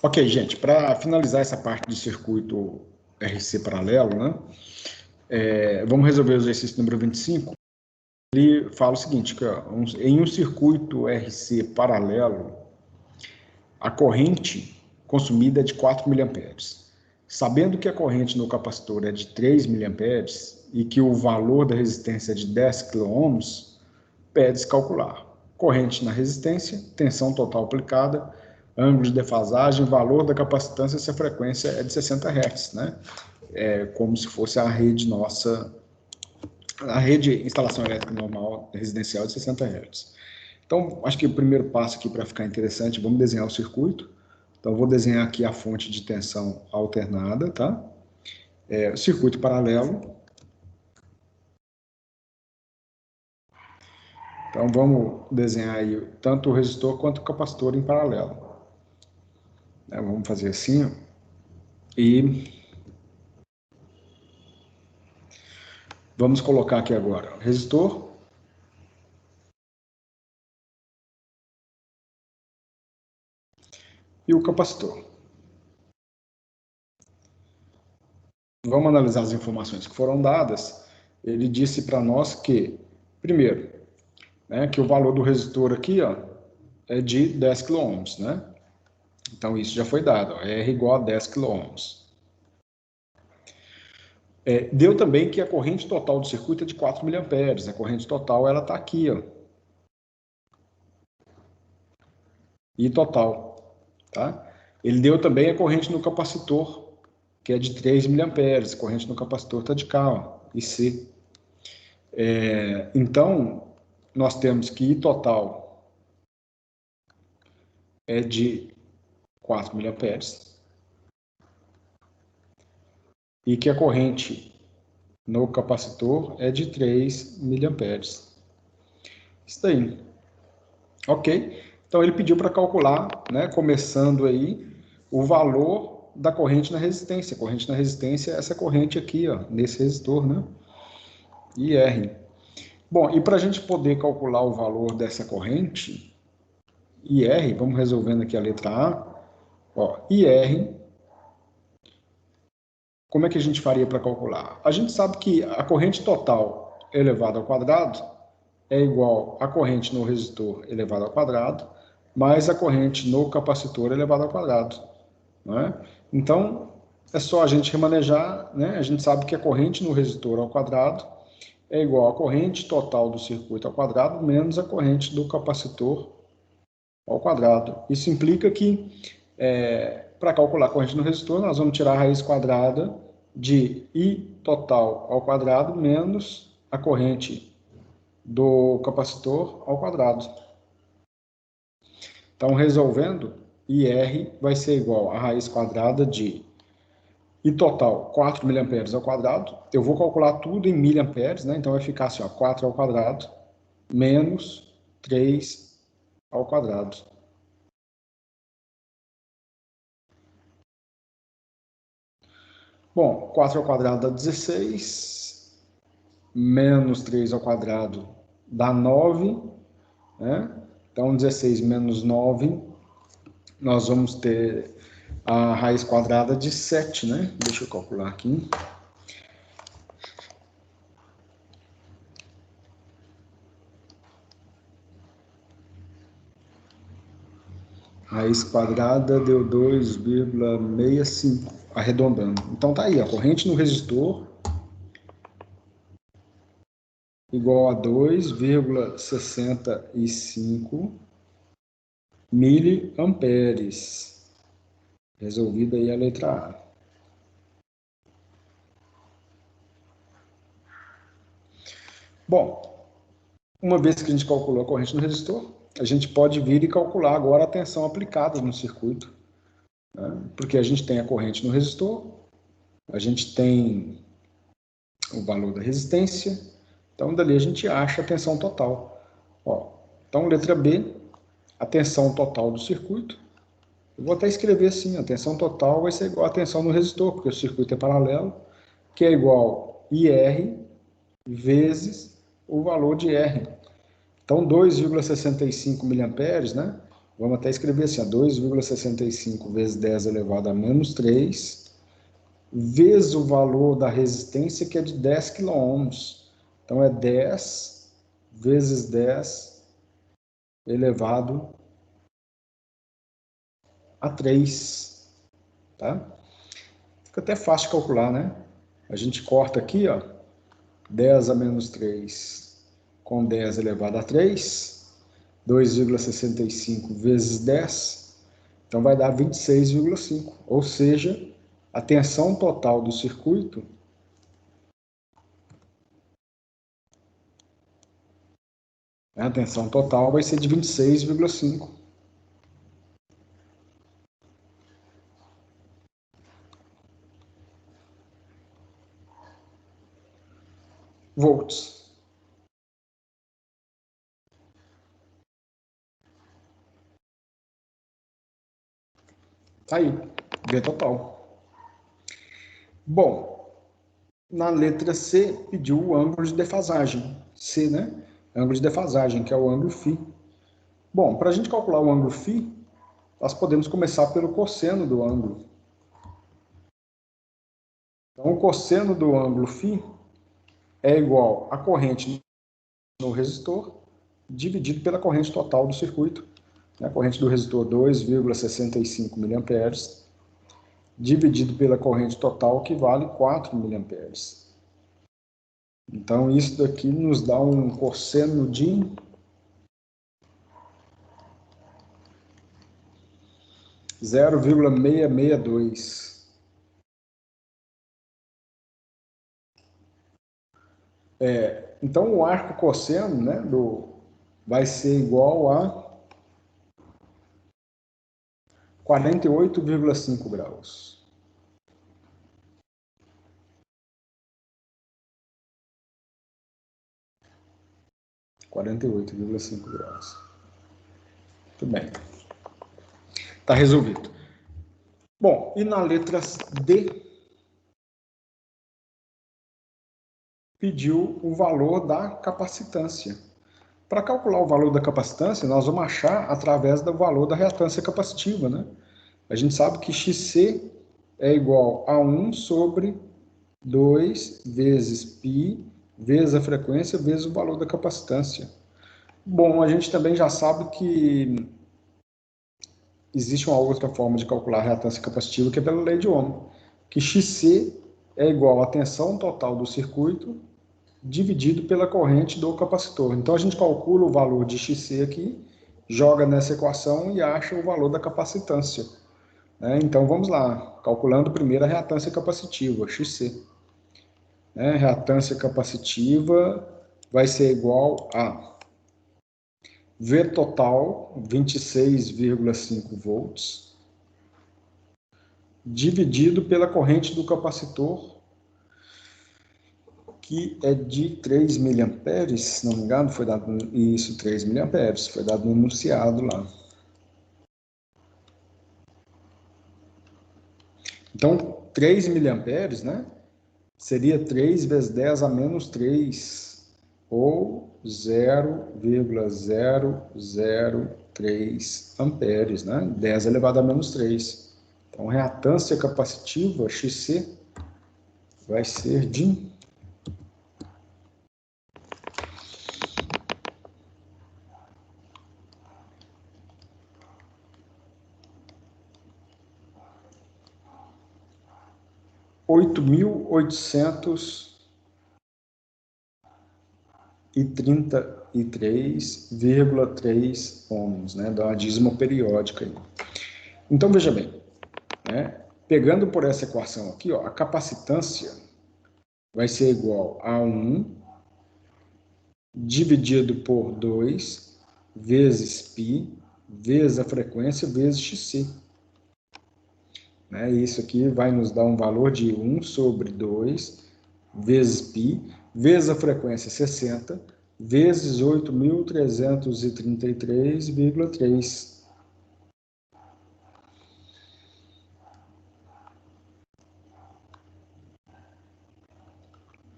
Ok, gente, para finalizar essa parte de circuito RC paralelo, né, vamos resolver o exercício número 25. Ele fala o seguinte, que em um circuito RC paralelo, a corrente consumida é de 4 mA. Sabendo que a corrente no capacitor é de 3 mA e que o valor da resistência é de 10 kΩ, pede-se calcular corrente na resistência, tensão total aplicada, ângulo de defasagem, valor da capacitância se a frequência é de 60 Hz, né? É como se fosse a rede nossa, a rede de instalação elétrica normal residencial de 60 Hz. Então, acho que o primeiro passo aqui para ficar interessante, vamos desenhar o circuito. Então, eu vou desenhar aqui a fonte de tensão alternada, tá? Circuito paralelo. Então, vamos desenhar aí tanto o resistor quanto o capacitor em paralelo. Vamos fazer assim, e vamos colocar aqui agora o resistor e o capacitor. Vamos analisar as informações que foram dadas. Ele disse para nós que, primeiro, que o valor do resistor aqui é de 10 kΩ, né? Então, isso já foi dado, R igual a 10 kΩ. Deu também que a corrente total do circuito é de 4 mA. A corrente total ela está aqui, I total, tá? Ele deu também a corrente no capacitor, que é de 3 mA. A corrente no capacitor está de cá, IC. Então, nós temos que I total é de 4 mA e que a corrente no capacitor é de 3 mA. Isso daí. Ok? Então, ele pediu para calcular, né, começando aí, o valor da corrente na resistência. A corrente na resistência é essa corrente aqui, nesse resistor, né? IR. Bom, e para a gente poder calcular o valor dessa corrente, IR, vamos resolvendo aqui a letra A. IR, como é que a gente faria para calcular? A gente sabe que a corrente total elevada ao quadrado é igual à corrente no resistor elevado ao quadrado, mais a corrente no capacitor elevado ao quadrado. Né? Então, é só a gente remanejar, né? A gente sabe que a corrente no resistor ao quadrado é igual à corrente total do circuito ao quadrado, menos a corrente do capacitor ao quadrado. Isso implica que, para calcular a corrente no resistor, nós vamos tirar a raiz quadrada de I total ao quadrado menos a corrente do capacitor ao quadrado. Então, resolvendo, IR vai ser igual a raiz quadrada de I total, 4 mA ao quadrado. Eu vou calcular tudo em miliamperes, né? Então vai ficar assim, 4 ao quadrado menos 3 ao quadrado. Bom, 4 ao quadrado dá 16, menos 3 ao quadrado dá 9, né? Então, 16 menos 9, nós vamos ter a raiz quadrada de 7, né? Deixa eu calcular aqui. Raiz quadrada deu 2,65, arredondando. Então tá aí, a corrente no resistor igual a 2,65 miliamperes. Resolvida aí a letra A. Bom, uma vez que a gente calculou a corrente no resistor, a gente pode vir e calcular agora a tensão aplicada no circuito, né? Porque a gente tem a corrente no resistor, a gente tem o valor da resistência, então dali a gente acha a tensão total. Então, letra B, a tensão total do circuito. Eu vou até escrever assim, a tensão total vai ser igual à tensão no resistor, porque o circuito é paralelo, que é igual IR vezes o valor de R. Então, 2,65 miliamperes, né? Vamos até escrever assim, 2,65 vezes 10 elevado a menos 3, vezes o valor da resistência, que é de 10 kΩ. Então, é 10 vezes 10 elevado a 3, tá? Fica até fácil de calcular, né? A gente corta aqui, ó, 10 a menos 3 com 10 elevado a 3, 2,65 vezes 10, então vai dar 26,5, ou seja, a tensão total do circuito a tensão total vai ser de 26,5 volts. Tá aí, V total. Bom, na letra C, pediu o ângulo de defasagem. C, né? Ângulo de defasagem, que é o ângulo φ. Bom, para a gente calcular o ângulo φ, nós podemos começar pelo cosseno do ângulo. Então, o cosseno do ângulo φ é igual a corrente no resistor dividido pela corrente total do circuito. A corrente do resistor 2,65 mA dividido pela corrente total, que vale 4 mA. Então, isso daqui nos dá um cosseno de 0,662. Então, o arco cosseno, né, vai ser igual a 48,5 graus. Quarenta e 48,5 graus. Muito bem. Está resolvido. Bom, e na letra D, pediu o valor da capacitância. Para calcular o valor da capacitância, nós vamos achar através do valor da reatância capacitiva, né? A gente sabe que XC é igual a 1 sobre 2 vezes π, vezes a frequência, vezes o valor da capacitância. Bom, a gente também já sabe que existe uma outra forma de calcular a reatância capacitiva, que é pela lei de Ohm, que XC é igual à tensão total do circuito dividido pela corrente do capacitor. Então, a gente calcula o valor de XC aqui, joga nessa equação e acha o valor da capacitância. Então, vamos lá, calculando primeiro a reatância capacitiva, XC. Reatância capacitiva vai ser igual a V total, 26,5 volts, dividido pela corrente do capacitor, que é de 3 miliamperes, se não me engano, foi dado isso, 3 miliamperes, foi dado no enunciado lá. Então, 3 miliamperes, né, seria 3 vezes 10 a menos 3, ou 0,003 amperes, né, 10 elevado a menos 3. Então, reatância capacitiva, XC, vai ser de 8.833,3 ohms, né? Dá uma dízima periódica aí. Então, veja bem, né? Pegando por essa equação aqui, ó, a capacitância vai ser igual a 1 dividido por 2 vezes π, vezes a frequência, vezes XC. Isso aqui vai nos dar um valor de 1 sobre 2 vezes π, vezes a frequência 60, vezes 8.333,3.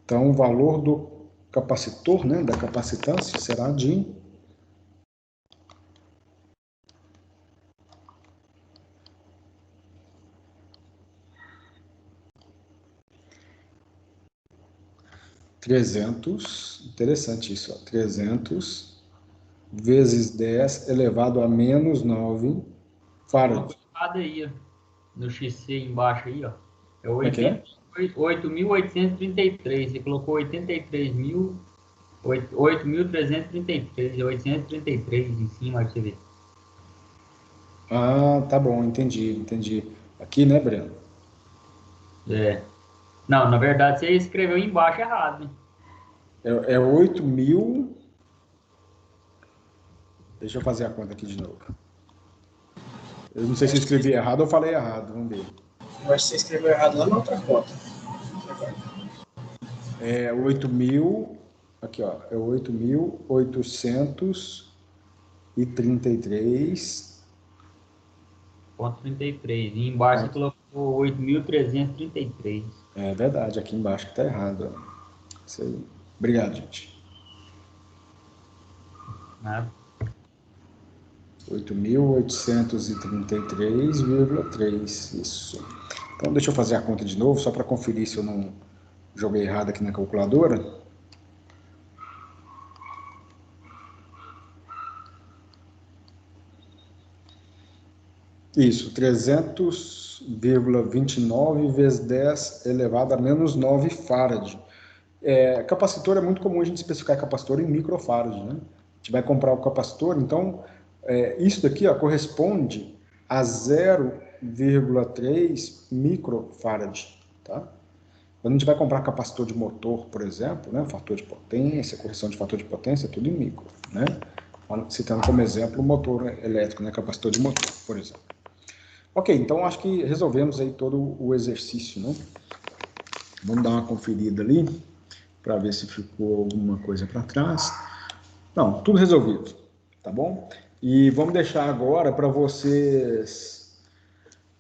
Então, o valor do capacitor, né, da capacitância, será de 300, interessante isso, ó, 300 vezes 10 elevado a menos 9 farad. Colocado aí, ó, no XC embaixo aí, ó. É Como é que é? 8.833. Você colocou 8.333, 833 em cima, pra você ver. Ah, tá bom, entendi. Aqui, né, Breno? É. Não, na verdade você escreveu embaixo errado, né? É 8.000. Deixa eu fazer a conta aqui de novo. Eu não sei se eu escrevi errado ou falei errado, vamos ver. Eu acho que você escreveu errado lá na outra conta. É 8.000, aqui ó, é 8.833. Ponto 33. E embaixo você colocou 8.333. É verdade, aqui embaixo que tá errado. Ó. Isso aí. Obrigado, gente. Nada. 8.833,3. Isso. Então, deixa eu fazer a conta de novo, só para conferir se eu não joguei errado aqui na calculadora. Isso, 300,29 vezes 10 elevado a menos 9 farad. Capacitor é muito comum a gente especificar capacitor em microfarad, né? A gente vai comprar o capacitor, então isso daqui ó, corresponde a 0,3 microfarad, tá? Quando a gente vai comprar capacitor de motor, por exemplo, né, fator de potência, correção de fator de potência, é tudo em micro, né? Citando como exemplo o motor elétrico, né, capacitor de motor, por exemplo. Ok, então acho que resolvemos aí todo o exercício, né? Vamos dar uma conferida ali para ver se ficou alguma coisa para trás. Não, tudo resolvido, tá bom? E vamos deixar agora para vocês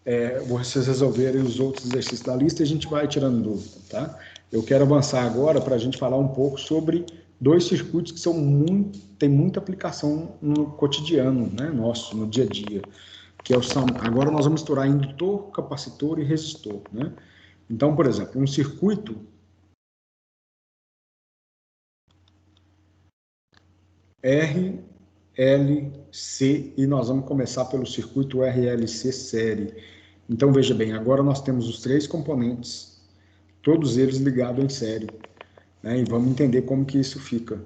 resolverem os outros exercícios da lista e a gente vai tirando dúvida, tá? Eu quero avançar agora para a gente falar um pouco sobre dois circuitos que têm muita aplicação no cotidiano, né, nosso, no dia a dia, que agora nós vamos misturar indutor, capacitor e resistor, né? Então, por exemplo, um circuito RLC, e nós vamos começar pelo circuito RLC série. Então, veja bem, agora nós temos os três componentes, todos eles ligados em série, né? E vamos entender como que isso fica.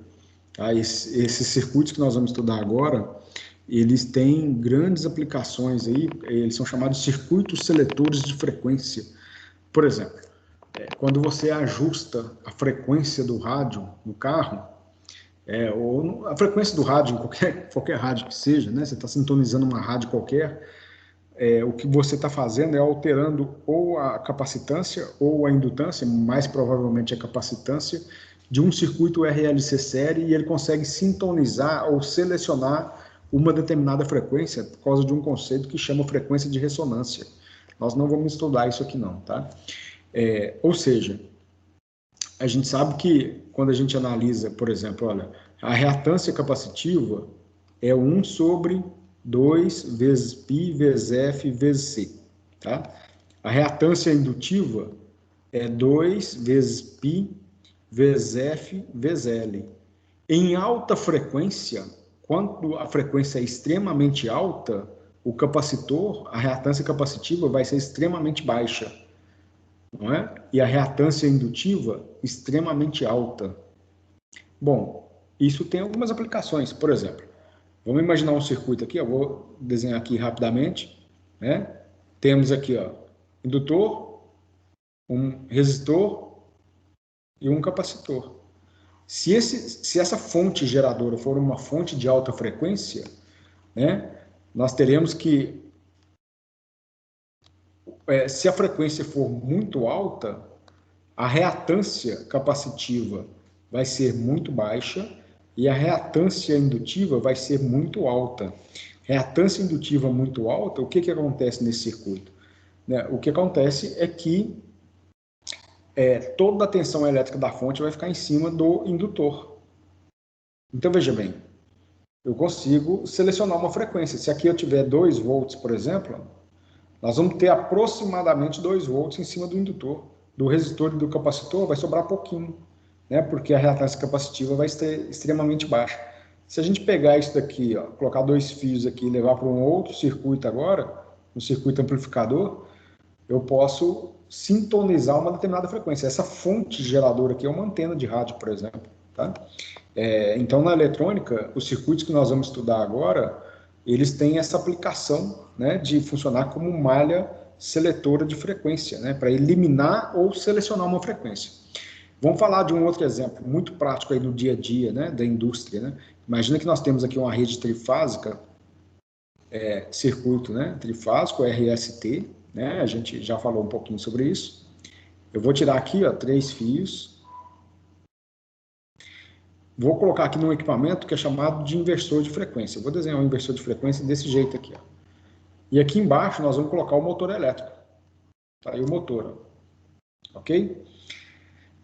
Tá? Esses circuitos que nós vamos estudar agora, eles têm grandes aplicações aí, eles são chamados de circuitos seletores de frequência. Por exemplo, quando você ajusta a frequência do rádio no carro, ou a frequência do rádio, em qualquer rádio que seja, né? Você está sintonizando uma rádio qualquer, o que você está fazendo é alterando ou a capacitância ou a indutância, mais provavelmente a capacitância, de um circuito RLC série, e ele consegue sintonizar ou selecionar uma determinada frequência por causa de um conceito que chama frequência de ressonância. Nós não vamos estudar isso aqui não, tá? Ou seja, a gente sabe que quando a gente analisa, por exemplo, olha, a reatância capacitiva é 1 sobre 2 vezes π vezes f vezes c, tá? A reatância indutiva é 2 vezes π vezes f vezes l. Em alta frequência, quando a frequência é extremamente alta, o capacitor, a reatância capacitiva vai ser extremamente baixa, não é? E a reatância indutiva extremamente alta. Bom, isso tem algumas aplicações. Por exemplo, vamos imaginar um circuito aqui, eu vou desenhar aqui rapidamente, né? Temos aqui, ó, indutor, um resistor e um capacitor. Se essa fonte geradora for uma fonte de alta frequência, né, nós teremos que, se a frequência for muito alta, a reatância capacitiva vai ser muito baixa e a reatância indutiva vai ser muito alta. Reatância indutiva muito alta, o que acontece nesse circuito? Né? O que acontece é que toda a tensão elétrica da fonte vai ficar em cima do indutor. Então, veja bem, eu consigo selecionar uma frequência. Se aqui eu tiver 2 volts, por exemplo, nós vamos ter aproximadamente 2 volts em cima do indutor. Do resistor e do capacitor vai sobrar pouquinho. né? Porque a reatância capacitiva vai ser extremamente baixa. Se a gente pegar isso daqui, ó, colocar 2 fios aqui e levar para um outro circuito agora, um circuito amplificador, eu posso sintonizar uma determinada frequência. Essa fonte geradora aqui é uma antena de rádio, por exemplo. Tá? Então, na eletrônica, os circuitos que nós vamos estudar agora, eles têm essa aplicação, né, de funcionar como malha seletora de frequência, né, para eliminar ou selecionar uma frequência. Vamos falar de um outro exemplo muito prático aí do dia a dia, né, da indústria. Né? Imagina que nós temos aqui uma rede trifásica, circuito, né, trifásico, RST, né, a gente já falou um pouquinho sobre isso. Eu vou tirar aqui, ó, 3 fios. Vou colocar aqui num equipamento que é chamado de inversor de frequência. Eu vou desenhar um inversor de frequência desse jeito aqui, ó. E aqui embaixo nós vamos colocar o motor elétrico. Tá aí o motor, ó. Ok?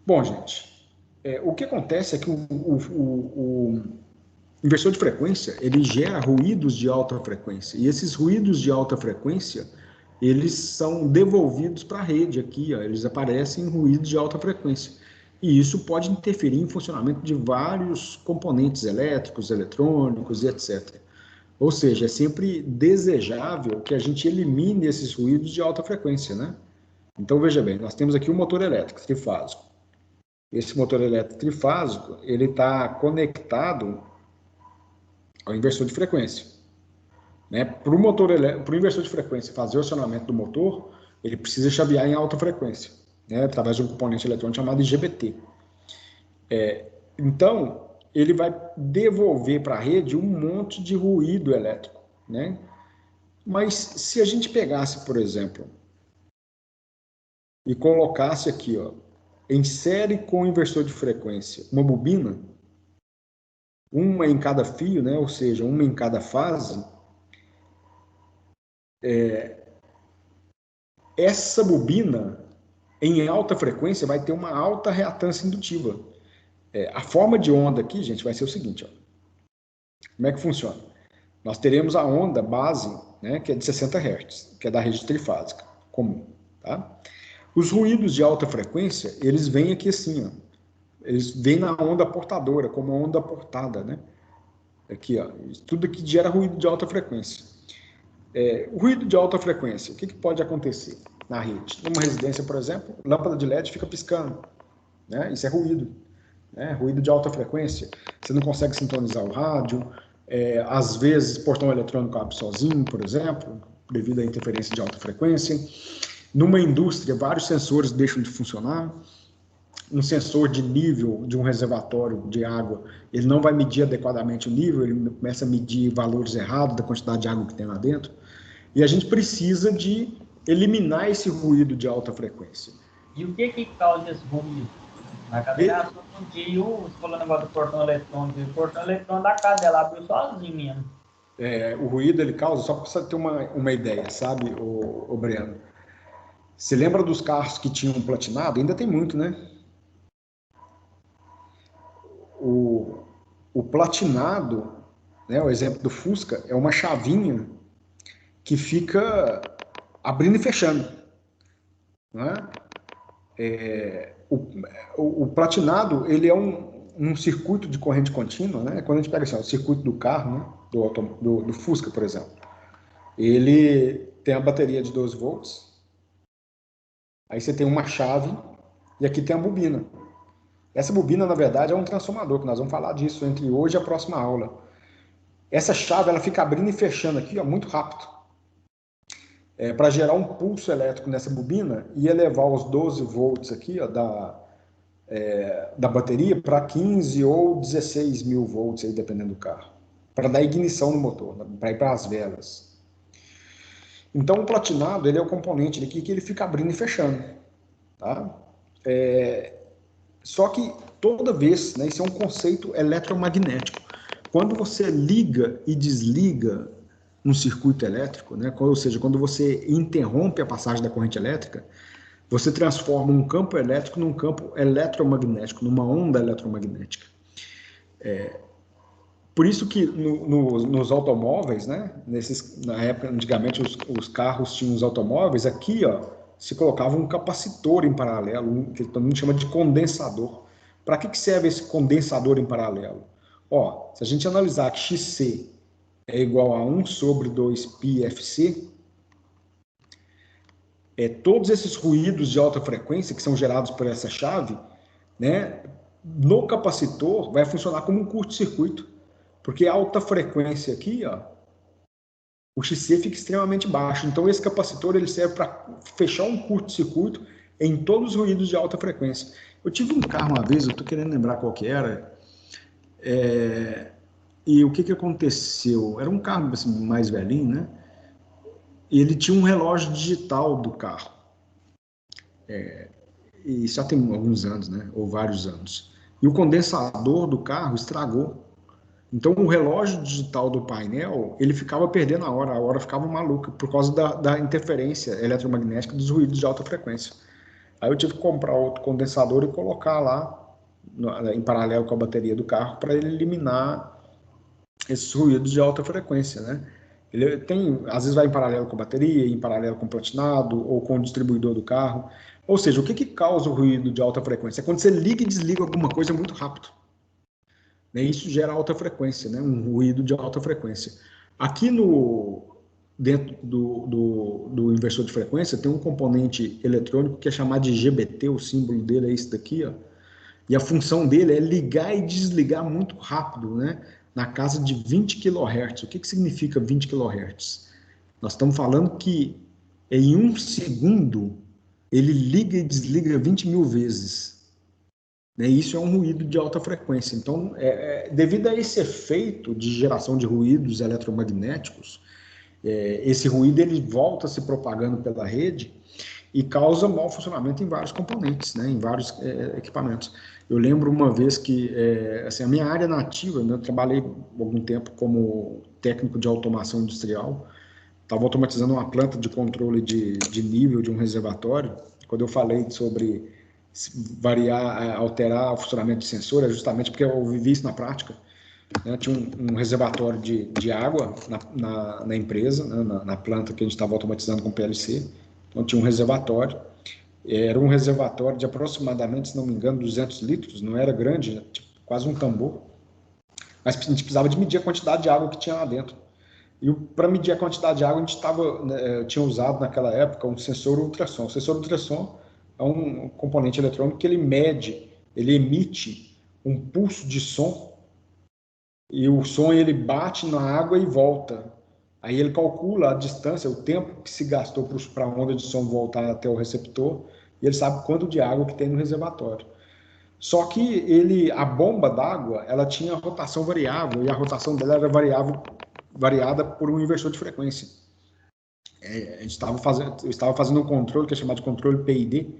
Bom, gente, o que acontece é que o inversor de frequência, ele gera ruídos de alta frequência. E esses ruídos de alta frequência, eles são devolvidos para a rede aqui, ó. Eles aparecem em ruídos de alta frequência. E isso pode interferir em funcionamento de vários componentes elétricos, eletrônicos e etc. Ou seja, é sempre desejável que a gente elimine esses ruídos de alta frequência, né? Então, veja bem, nós temos aqui um motor elétrico trifásico. Esse motor elétrico trifásico, ele está conectado ao inversor de frequência. Né? Para o inversor de frequência fazer o acionamento do motor, ele precisa chavear em alta frequência, né? Através de um componente eletrônico chamado IGBT. Então, ele vai devolver para a rede um monte de ruído elétrico. Né? Mas se a gente pegasse, por exemplo, e colocasse aqui, ó, em série com o inversor de frequência, uma bobina, uma em cada fio, né? Ou seja, uma em cada fase, essa bobina, em alta frequência, vai ter uma alta reatância indutiva. A forma de onda aqui, gente, vai ser o seguinte, ó. Como é que funciona? Nós teremos a onda base, né, que é de 60 Hz, que é da rede trifásica comum. Tá? Os ruídos de alta frequência, eles vêm aqui assim, ó. Eles vêm na onda portadora, como onda portada, né? Aqui, ó. Tudo aqui gera ruído de alta frequência. O ruído de alta frequência, o que pode acontecer na rede? Numa residência, por exemplo, lâmpada de LED fica piscando. Né? Isso é ruído. Né? Ruído de alta frequência. Você não consegue sintonizar o rádio. Às vezes, portão eletrônico abre sozinho, por exemplo, devido à interferência de alta frequência. Numa indústria, vários sensores deixam de funcionar. Um sensor de nível de um reservatório de água, ele não vai medir adequadamente o nível, ele começa a medir valores errados da quantidade de água que tem lá dentro. E a gente precisa de eliminar esse ruído de alta frequência. E o que causa esse ruído? Na cadeira, um dia, você falou o negócio do portão eletrônico, o portão eletrônico da casa dela abriu sozinho mesmo. O ruído ele causa, só para você ter uma ideia, sabe, o Breno? Você lembra dos carros que tinham platinado? Ainda tem muito, né? O platinado, né, o exemplo do Fusca, é uma chavinha que fica abrindo e fechando. Né? O platinado, ele é um circuito de corrente contínua, né? Quando a gente pega assim, o circuito do carro, né? do Fusca, por exemplo, ele tem a bateria de 12 volts, aí você tem uma chave e aqui tem a bobina. Essa bobina, na verdade, é um transformador, que nós vamos falar disso entre hoje e a próxima aula. Essa chave, ela fica abrindo e fechando aqui, ó, muito rápido. Para gerar um pulso elétrico nessa bobina e elevar os 12 volts aqui, ó, da bateria para 15 ou 16 mil volts, aí, dependendo do carro. Para dar ignição no motor, para ir para as velas. Então, o platinado, ele é o componente aqui que ele fica abrindo e fechando. Tá? Só que toda vez, né, isso é um conceito eletromagnético. Quando você liga e desliga um circuito elétrico, né, ou seja, quando você interrompe a passagem da corrente elétrica, você transforma um campo elétrico num campo eletromagnético, numa onda eletromagnética. Por isso que nos automóveis, né, na época, antigamente, os carros tinham os automóveis, aqui, ó, se colocava um capacitor em paralelo, que todo mundo chama de condensador, Para que serve esse condensador em paralelo? Ó, se a gente analisar que XC é igual a 1 sobre 2πfc, todos esses ruídos de alta frequência que são gerados por essa chave, né, no capacitor vai funcionar como um curto-circuito, porque a alta frequência aqui, ó, o XC fica extremamente baixo. Então esse capacitor ele serve para fechar um curto-circuito em todos os ruídos de alta frequência. Eu tive um carro uma vez, eu estou querendo lembrar qual que era, e o que aconteceu? Era um carro assim, mais velhinho, né? E ele tinha um relógio digital do carro. E já tem alguns anos, né? Ou vários anos. E o condensador do carro estragou. Então o relógio digital do painel, ele ficava perdendo a hora ficava maluca, por causa da interferência eletromagnética dos ruídos de alta frequência. Aí eu tive que comprar outro condensador e colocar lá, em paralelo com a bateria do carro, para ele eliminar esses ruídos de alta frequência, né? Ele tem, às vezes vai em paralelo com a bateria, em paralelo com o platinado, ou com o distribuidor do carro. Ou seja, o que causa o ruído de alta frequência? É quando você liga e desliga alguma coisa muito rápido. Isso gera alta frequência, né? Um ruído de alta frequência. Aqui dentro do inversor de frequência tem um componente eletrônico que é chamado de GBT, o símbolo dele é esse daqui, ó. E a função dele é ligar e desligar muito rápido, né? Na casa de 20 kHz. O que significa 20 kHz? Nós estamos falando que em 1 segundo ele liga e desliga 20 mil vezes. Isso é um ruído de alta frequência. Então, devido a esse efeito de geração de ruídos eletromagnéticos, esse ruído ele volta se propagando pela rede e causa mau funcionamento em vários componentes, né, em vários equipamentos. Eu lembro uma vez que assim, a minha área nativa, né, eu trabalhei algum tempo como técnico de automação industrial, estava automatizando uma planta de controle de nível de um reservatório. Quando eu falei sobre variar, alterar o funcionamento de sensor, é justamente porque eu vivi isso na prática. Né? Tinha um reservatório de água na empresa, né? na planta que a gente estava automatizando com PLC. Então tinha um reservatório, era um reservatório de aproximadamente, se não me engano, 200 litros, não era grande, tipo, quase um tambor, mas a gente precisava de medir a quantidade de água que tinha lá dentro. E para medir a quantidade de água, a gente tinha usado naquela época um sensor ultrassom. O sensor ultrassom é um componente eletrônico que ele mede, ele emite um pulso de som, e o som ele bate na água e volta. Aí ele calcula a distância, o tempo que se gastou para a onda de som voltar até o receptor, e ele sabe quanto de água que tem no reservatório. Só que a bomba d'água, ela tinha rotação variável, e a rotação dela era variada por um inversor de frequência. Eu estava fazendo um controle que é chamado de controle PID,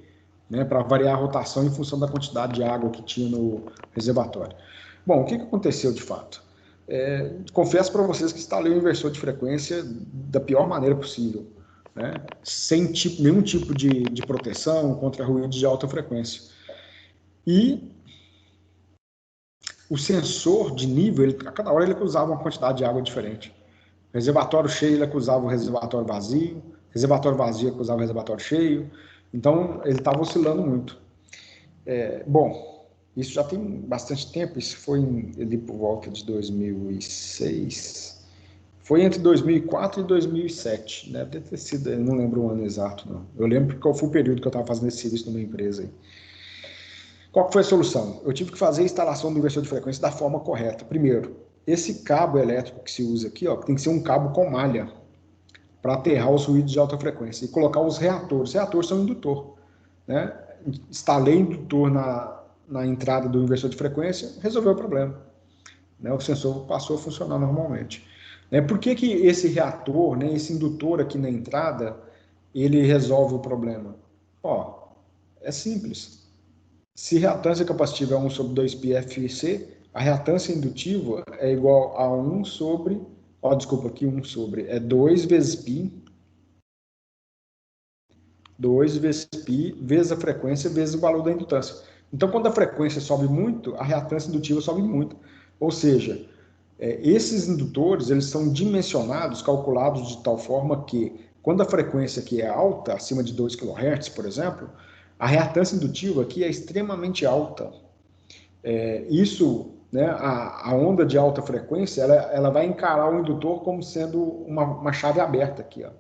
né, para variar a rotação em função da quantidade de água que tinha no reservatório. Bom, o que aconteceu de fato? Confesso para vocês que instalei o inversor de frequência da pior maneira possível, né, sem nenhum tipo de proteção contra ruídos de alta frequência. E o sensor de nível, a cada hora ele usava uma quantidade de água diferente. Reservatório cheio, ele acusava o reservatório vazio acusava o reservatório cheio, então ele estava oscilando muito. Bom, isso já tem bastante tempo, isso foi ali por volta de 2006, foi entre 2004 e 2007, né? Deve ter sido, eu não lembro o ano exato, não. Eu lembro qual foi o período que eu estava fazendo esse serviço numa empresa aí. Qual foi a solução? Eu tive que fazer a instalação do inversor de frequência da forma correta. Primeiro, esse cabo elétrico que se usa aqui, ó, tem que ser um cabo com malha para aterrar os ruídos de alta frequência e colocar os reatores. Os reatores são indutor, né? Instalei indutor na entrada do inversor de frequência, resolveu o problema, né? O sensor passou a funcionar normalmente. Por que esse reator, né, esse indutor aqui na entrada, ele resolve o problema? É simples. Se reatância capacitiva é 1 sobre 2πfc, a reatância indutiva é igual a 1 sobre, aqui 1 sobre, 2 vezes π, 2 vezes π, vezes a frequência, vezes o valor da indutância. Então, quando a frequência sobe muito, a reatância indutiva sobe muito. Ou seja, esses indutores, eles são dimensionados, calculados de tal forma que, quando a frequência aqui é alta, acima de 2 kHz, por exemplo, a reatância indutiva aqui é extremamente alta. Isso, né, a onda de alta frequência, ela vai encarar o indutor como sendo uma chave aberta aqui, ó.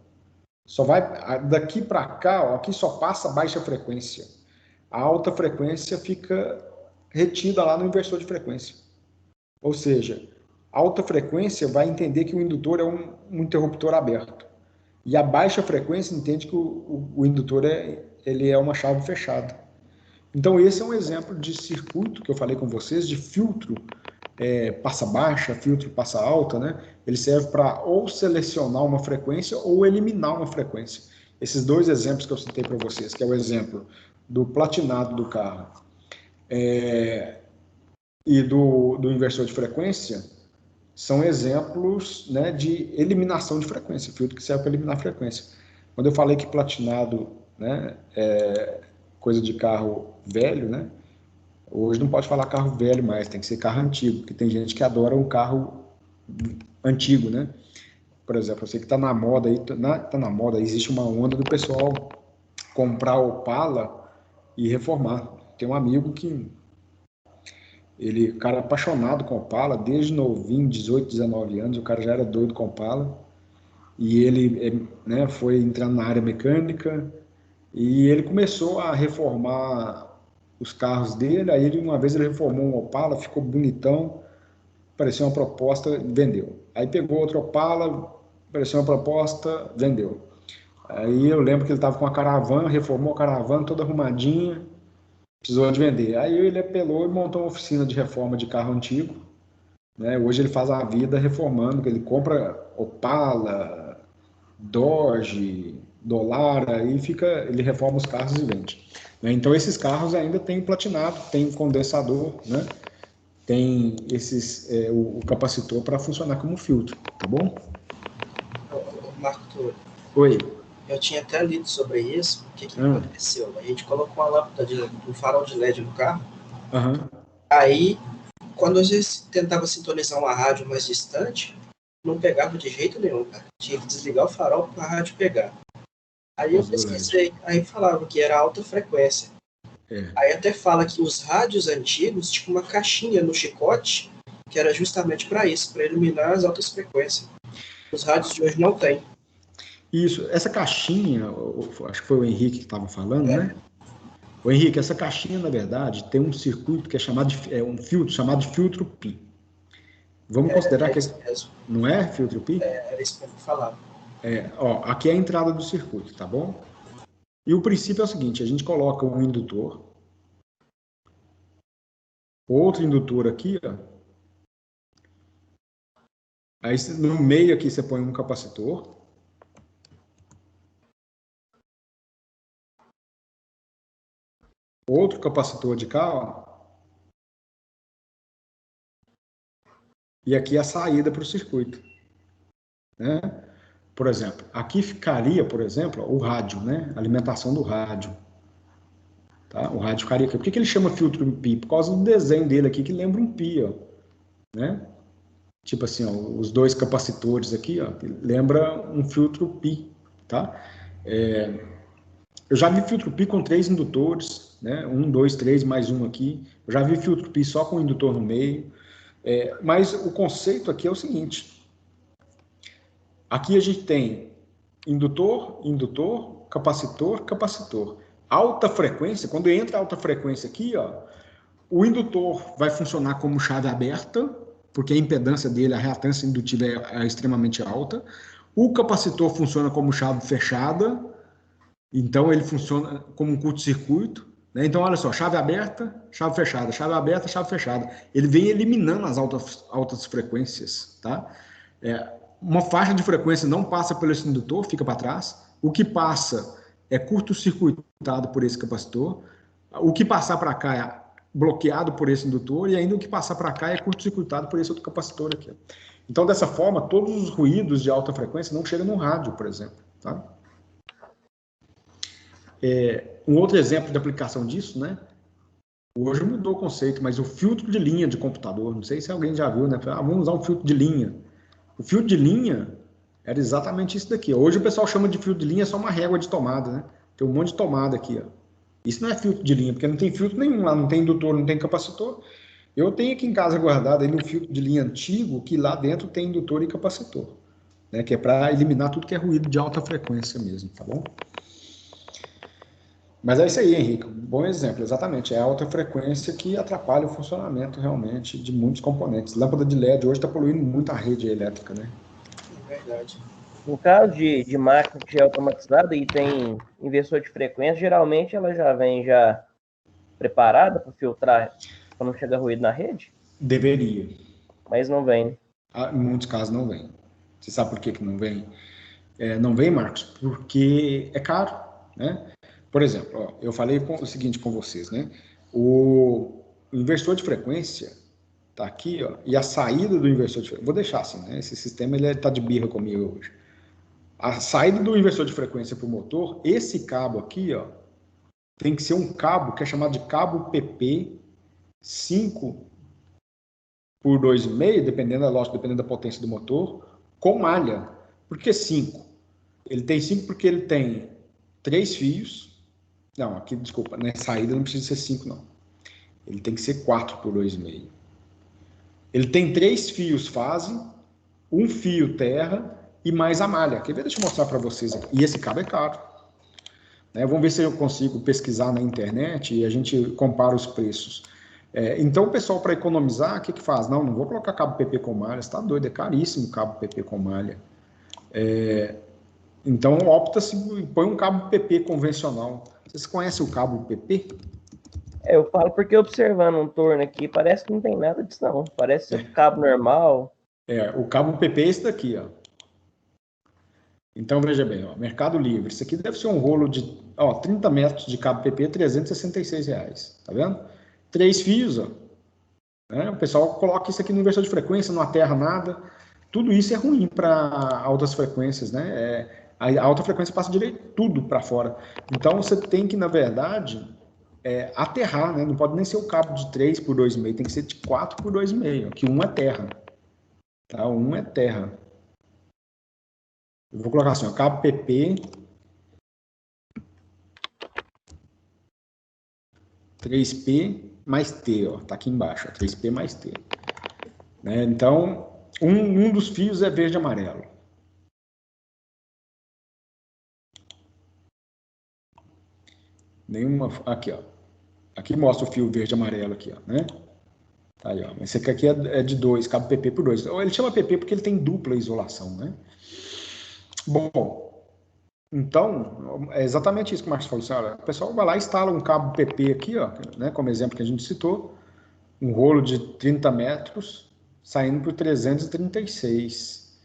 Só vai, daqui para cá, ó, aqui só passa baixa frequência. A alta frequência fica retida lá no inversor de frequência. Ou seja, a alta frequência vai entender que o indutor é um interruptor aberto. E a baixa frequência entende que o indutor ele é uma chave fechada. Então, esse é um exemplo de circuito que eu falei com vocês, de filtro passa baixa, filtro passa alta, né? Ele serve para ou selecionar uma frequência ou eliminar uma frequência. Esses dois exemplos que eu citei para vocês, que é o exemplo do platinado do carro e do inversor de frequência, são exemplos, né, de eliminação de frequência, filtro que serve para eliminar frequência. Quando eu falei que platinado, né, é coisa de carro velho, né? Hoje não pode falar carro velho mais, tem que ser carro antigo, porque tem gente que adora um carro antigo, né? Por exemplo, eu sei que está na moda aí, tá na moda, existe uma onda do pessoal comprar Opala e reformar. Tem um amigo que o cara é apaixonado com Opala, desde novinho, 18, 19 anos, o cara já era doido com Opala, e ele, né, foi entrando na área mecânica, e ele começou a reformar os carros dele. Aí uma vez ele reformou um Opala, ficou bonitão, parecia uma proposta, vendeu. Aí pegou outro Opala, parecia uma proposta, vendeu. Aí eu lembro que ele estava com a caravana, reformou a caravana toda arrumadinha, precisou de vender. Aí ele apelou e montou uma oficina de reforma de carro antigo, né? Hoje ele faz a vida reformando, ele compra Opala, Dodge, Dollara, aí ele reforma os carros e vende. Então esses carros ainda tem platinado, tem condensador, né? Tem o capacitor para funcionar como filtro, tá bom? Marco, Oi. eu tinha até lido sobre isso. O que aconteceu? A gente colocou uma lâmpada um farol de LED no carro. Aí, quando a gente tentava sintonizar uma rádio mais distante, não pegava de jeito nenhum, cara. Tinha que desligar o farol para a rádio pegar. Aí eu pesquisei, aí falava que era alta frequência. Aí até fala que os rádios antigos tinham uma caixinha no chicote que era justamente para isso, para iluminar as altas frequências. Os rádios de hoje não tem. Isso, essa caixinha, acho que foi o Henrique que estava falando, né? O Henrique, essa caixinha, na verdade, tem um circuito que é chamado um filtro chamado de filtro Pi. Vamos considerar que não é filtro Pi? Era isso que eu falava. Aqui é a entrada do circuito, tá bom? E o princípio é o seguinte, a gente coloca um indutor, outro indutor aqui, ó. Aí no meio aqui você põe um capacitor. Outro capacitor de cá, ó. E aqui a saída para o circuito, né? Por exemplo, aqui ficaria, por exemplo, o rádio, né? A alimentação do rádio. Tá? O rádio ficaria aqui. Por que ele chama filtro Pi? Por causa do desenho dele aqui, que lembra um Pi, ó. Né? Tipo assim, ó, os dois capacitores aqui, ó, lembra um filtro Pi, tá? Eu já vi filtro Pi com 3 indutores, né? 1, 2, 3, mais um aqui. Eu já vi filtro Pi só com indutor no meio. Mas o conceito aqui é o seguinte. Aqui a gente tem indutor, indutor, capacitor, capacitor. Alta frequência, quando entra alta frequência aqui, ó, o indutor vai funcionar como chave aberta, porque a impedância dele, a reatância indutiva é extremamente alta. O capacitor funciona como chave fechada, então ele funciona como um curto-circuito. Né? Então, olha só, chave aberta, chave fechada, chave aberta, chave fechada. Ele vem eliminando as altas frequências. Tá? Uma faixa de frequência não passa pelo esse indutor, fica para trás. O que passa é curto-circuitado por esse capacitor. O que passar para cá é bloqueado por esse indutor, e ainda o que passar para cá é curto-circuitado por esse outro capacitor aqui. Então, dessa forma, todos os ruídos de alta frequência não chegam no rádio, por exemplo. Tá? Um outro exemplo de aplicação disso, né? Hoje mudou o conceito, mas o filtro de linha de computador, não sei se alguém já viu, né? Vamos usar um filtro de linha. O filtro de linha era exatamente isso daqui. Hoje o pessoal chama de filtro de linha só uma régua de tomada, né? Tem um monte de tomada aqui, ó. Isso não é filtro de linha, porque não tem filtro nenhum lá, não tem indutor, não tem capacitor. Eu tenho aqui em casa guardado aí um filtro de linha antigo, que lá dentro tem indutor e capacitor, né? Que é para eliminar tudo que é ruído de alta frequência mesmo, tá bom? Mas é isso aí, Henrique. Bom exemplo, exatamente. É a alta frequência que atrapalha o funcionamento realmente de muitos componentes. Lâmpada de LED hoje está poluindo muito a rede elétrica, né? É verdade. No caso de máquina que já é automatizada e tem inversor de frequência, geralmente ela já vem já preparada para filtrar, para não chegar ruído na rede? Deveria. Mas não vem. Em muitos casos não vem. Você sabe por que que não vem? Não vem, Marcos, porque é caro, né? Por exemplo, ó, eu falei o seguinte com vocês, né? O inversor de frequência tá aqui, ó, e a saída do inversor de frequência, vou deixar assim, né? Esse sistema ele tá de birra comigo hoje. A saída do inversor de frequência para o motor, esse cabo aqui, ó, tem que ser um cabo que é chamado de cabo PP 5 por 2,5, dependendo da lógica, dependendo da potência do motor, com malha. Por que 5? Ele tem 5 porque ele tem 3 fios. Não, aqui, desculpa, na saída não precisa ser 5, não. Ele tem que ser 4 por 2,5. Ele tem 3 fios fase, um fio terra e mais a malha. Quer ver? Deixa eu mostrar para vocês aqui. E esse cabo é caro. Vamos ver se eu consigo pesquisar na internet e a gente compara os preços. Então, o pessoal, para economizar, o que que faz? Não vou colocar cabo PP com malha, você está doido, é caríssimo o cabo PP com malha. Então, opta-se, põe um cabo PP convencional. Vocês conhecem o cabo PP? Eu falo porque observando um torno aqui, parece que não tem nada disso não. Parece ser cabo normal. O cabo PP é esse daqui, ó. Então, veja bem, ó, Mercado Livre. Isso aqui deve ser um rolo de 30 metros de cabo PP, R$366. Tá vendo? 3 fios, ó. O pessoal coloca isso aqui no inversor de frequência, não aterra nada. Tudo isso é ruim para altas frequências, né? A alta frequência passa direito tudo para fora. Então, você tem que, na verdade, aterrar, né? Não pode nem ser o cabo de 3 por 2,5, tem que ser de 4 por 2,5, que um é terra. Tá? Um é terra. Eu vou colocar assim, ó, cabo PP 3P mais T, ó, tá aqui embaixo, ó, 3P mais T. Né? Então, um dos fios é verde e amarelo. Aqui, ó. Aqui mostra o fio verde e amarelo aqui, ó, né? Tá aí, ó. Esse aqui é de 2, cabo PP por 2. Ele chama PP porque ele tem dupla isolação, né? Bom, então, é exatamente isso que o Marcos falou. Assim, olha, o pessoal vai lá e instala um cabo PP aqui, ó, né, como exemplo que a gente citou, um rolo de 30 metros, saindo por 336.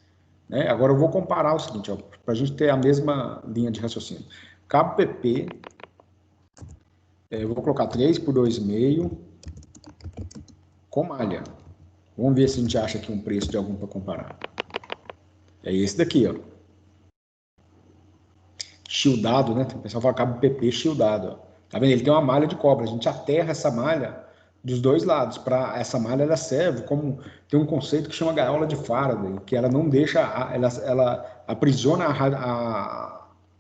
Né? Agora eu vou comparar o seguinte, para a gente ter a mesma linha de raciocínio. Cabo PP, eu vou colocar 3 por 2,5 com malha. Vamos ver se a gente acha aqui um preço de algum para comparar. É esse daqui, ó. Shieldado, né? O pessoal fala cabo PP shieldado. Ó. Tá vendo? Ele tem uma malha de cobre. A gente aterra essa malha dos dois lados. Para essa malha, ela serve como... Tem um conceito que chama gaiola de Faraday, que ela não deixa... Ela aprisiona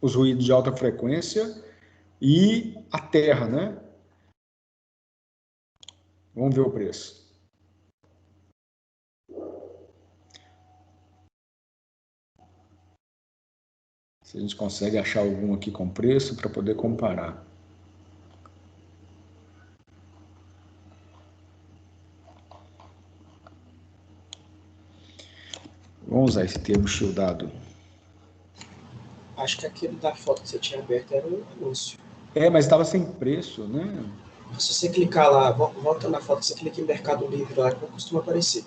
os ruídos de alta frequência e aterra, né? Vamos ver o preço. Se a gente consegue achar algum aqui com preço para poder comparar. Vamos usar esse termo shieldado. Acho que aquele da foto que você tinha aberto era um anúncio. Mas estava sem preço, né? Se você clicar lá, volta na foto, você clica em Mercado Livre lá, que não costuma aparecer.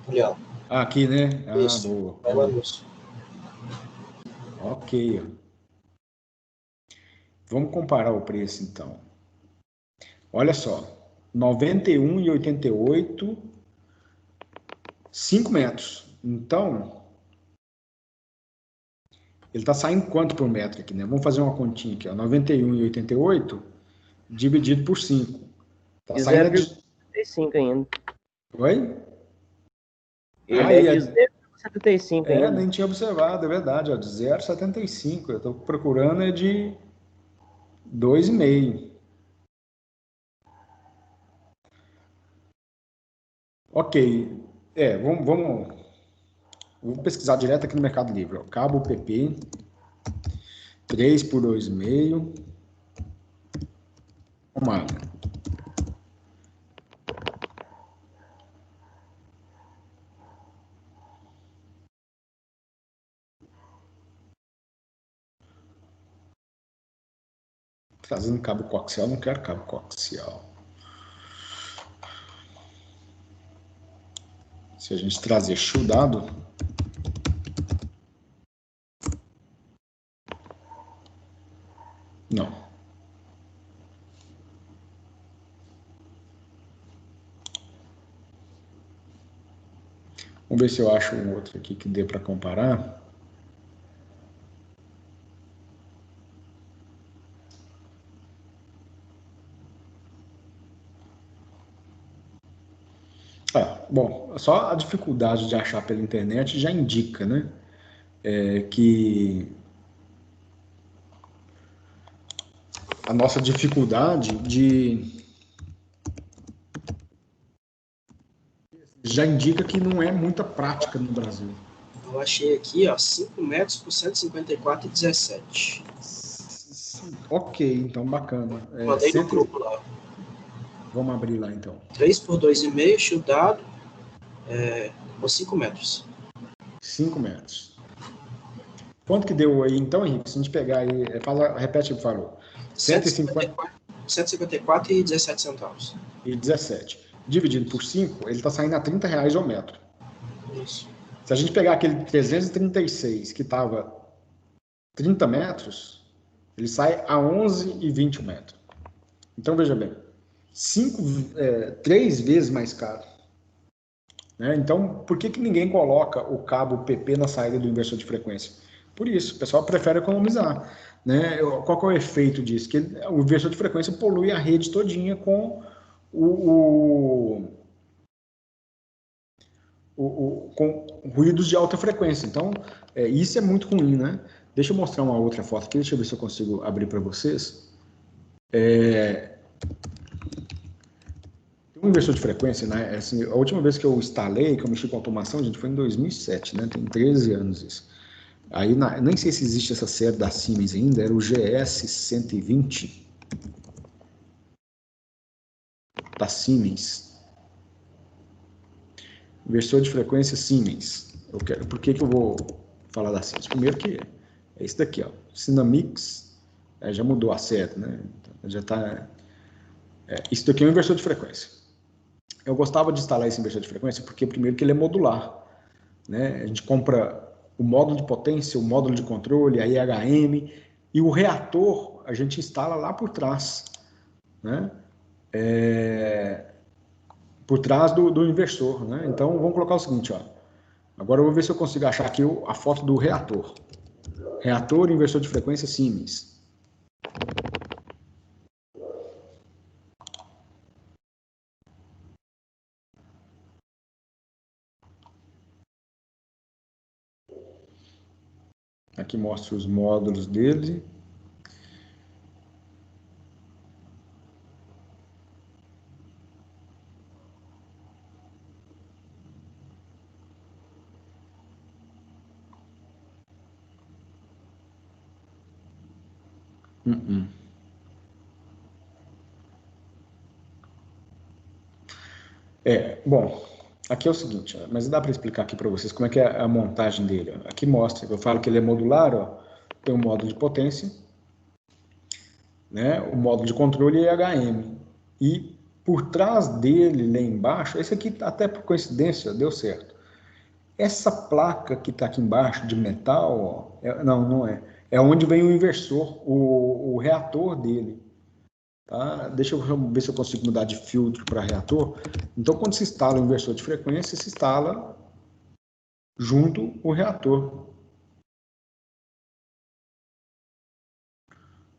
Olha lá. Aqui, né? Isso, boa. É o anúncio. Ok. Vamos comparar o preço, então. Olha só. R$ 91,88, 5 metros. Então, ele está saindo quanto por metro aqui, né? Vamos fazer uma continha aqui, ó. 91,88 dividido por 5. Está saindo de 0,75 ainda. Oi? Ele é de 0,75 ainda. Nem tinha observado, é verdade, ó, de 0,75. Eu estou procurando de 2,5. Ok. Vou pesquisar direto aqui no Mercado Livre. Ó. Cabo PP, 3 por 2,5. Uma. Trazendo cabo coaxial, não quero cabo coaxial. Se a gente trazer shieldado, não. Vamos ver se eu acho um outro aqui que dê para comparar. Bom, só a dificuldade de achar pela internet já indica, né? Que a nossa dificuldade já indica que não é muita prática no Brasil. Eu achei aqui, ó, 5 metros por 154,17. Ok, então bacana. Mandei no grupo lá. Vamos abrir lá, então. 3 por 2,5, shieldado, por 5 metros. 5 metros. Quanto que deu aí, então, Henrique? Se a gente pegar aí, repete o que falou. 154,17 centavos. E 17. Dividido por 5, ele está saindo a R$30 ao metro. Isso. Se a gente pegar aquele 336 que estava 30 metros, ele sai a 11,20 o metro. Então, veja bem, 3 vezes mais caro. Né? Então, por que ninguém coloca o cabo PP na saída do inversor de frequência? Por isso, o pessoal prefere economizar. Né? Qual que é o efeito disso? Que o inversor de frequência polui a rede todinha com com ruídos de alta frequência. Então, isso é muito ruim, né? Deixa eu mostrar uma outra foto aqui, deixa eu ver se eu consigo abrir para vocês. Um inversor de frequência, né? Assim, a última vez que eu instalei, que eu mexi com automação, gente, foi em 2007, né? Tem 13 anos isso. Aí, nem sei se existe essa série da Siemens ainda, era o GS120 da Siemens. Inversor de frequência Siemens. Por que eu vou falar da Siemens? Primeiro que é esse daqui, ó. Sinamix, já mudou a série, né? Já tá... isso daqui é um inversor de frequência. Eu gostava de instalar esse inversor de frequência porque, primeiro, que ele é modular. Né? A gente compra o módulo de potência, o módulo de controle, a IHM, e o reator a gente instala lá por trás. Né? Por trás do inversor. Né? Então, vamos colocar o seguinte, ó. Agora eu vou ver se eu consigo achar aqui a foto do reator. Reator inversor de frequência Siemens. Aqui mostra os módulos dele. Bom, aqui é o seguinte, mas dá para explicar aqui para vocês como é que é a montagem dele. Aqui mostra, eu falo que ele é modular, ó, tem um módulo de potência, né, o módulo de controle e HM. E por trás dele, lá embaixo, esse aqui até por coincidência deu certo. Essa placa que está aqui embaixo de metal, ó, não é. É onde vem o inversor, o reator dele. Tá? Deixa eu ver se eu consigo mudar de filtro para reator. Então, quando se instala o inversor de frequência, se instala junto o reator.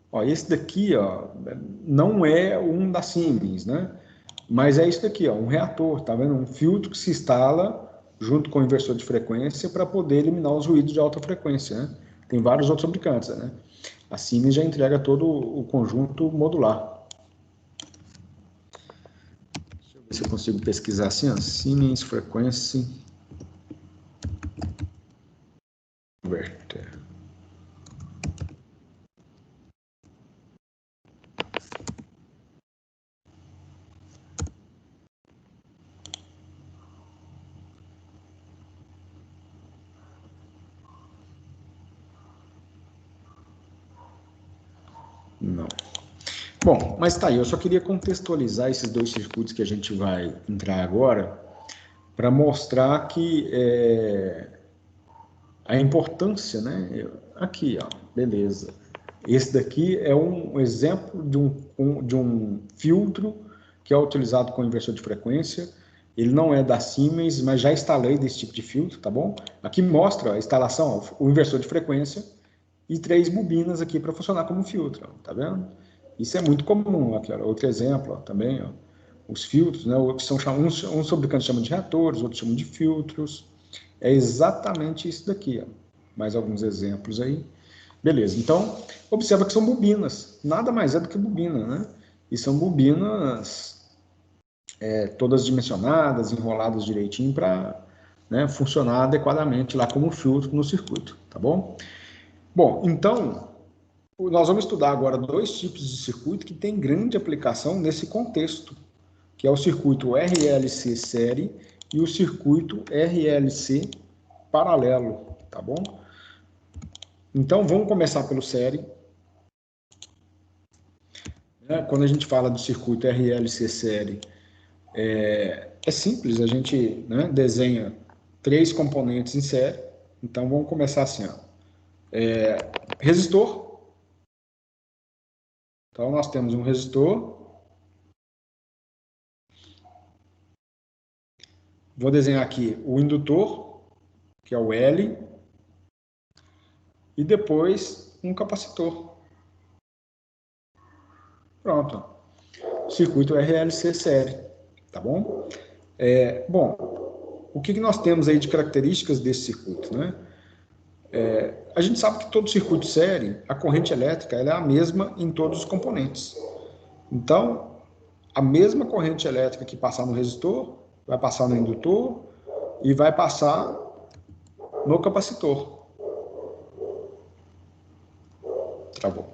Ó, esse daqui, ó, não é um da Siemens, né? Mas é isso daqui, ó, um reator, tá vendo? Um filtro que se instala junto com o inversor de frequência para poder eliminar os ruídos de alta frequência, né? Tem vários outros fabricantes, né? A Siemens já entrega todo o conjunto modular. Deixa eu ver Se eu consigo pesquisar assim, ó, Siemens Frequency Converter. Não. Bom, mas tá aí, eu só queria contextualizar esses dois circuitos que a gente vai entrar agora para mostrar que a importância, né? Aqui, ó, beleza. Esse daqui é um exemplo de um filtro que é utilizado com inversor de frequência. Ele não é da Siemens, mas já instalei desse tipo de filtro, tá bom? Aqui mostra a instalação, ó, o inversor de frequência e 3 bobinas aqui para funcionar como filtro, ó, tá vendo? Isso é muito comum. Aqui, ó, outro exemplo ó, também, ó, os filtros, né? Que são uns fabricantes chamam de reatores, outros chamam de filtros. É exatamente isso daqui, ó. Mais alguns exemplos aí. Beleza, então, observa que são bobinas. Nada mais é do que bobina, né? E são bobinas todas dimensionadas, enroladas direitinho para, né, funcionar adequadamente lá como filtro no circuito, tá bom? Bom, então, nós vamos estudar agora 2 tipos de circuito que têm grande aplicação nesse contexto, que é o circuito RLC série e o circuito RLC paralelo, tá bom? Então, vamos começar pelo série. Quando a gente fala do circuito RLC série, é simples, a gente, né, desenha 3 componentes em série. Então, vamos começar assim, ó. Resistor. Então, nós temos um resistor. Vou desenhar aqui o indutor, que é o L, e depois um capacitor. Pronto. Circuito RLC série, tá bom? Bom, o que nós temos aí de características desse circuito, né? A gente sabe que todo circuito série, a corrente elétrica, ela é a mesma em todos os componentes. Então, a mesma corrente elétrica que passar no resistor, vai passar no indutor e vai passar no capacitor. Travou.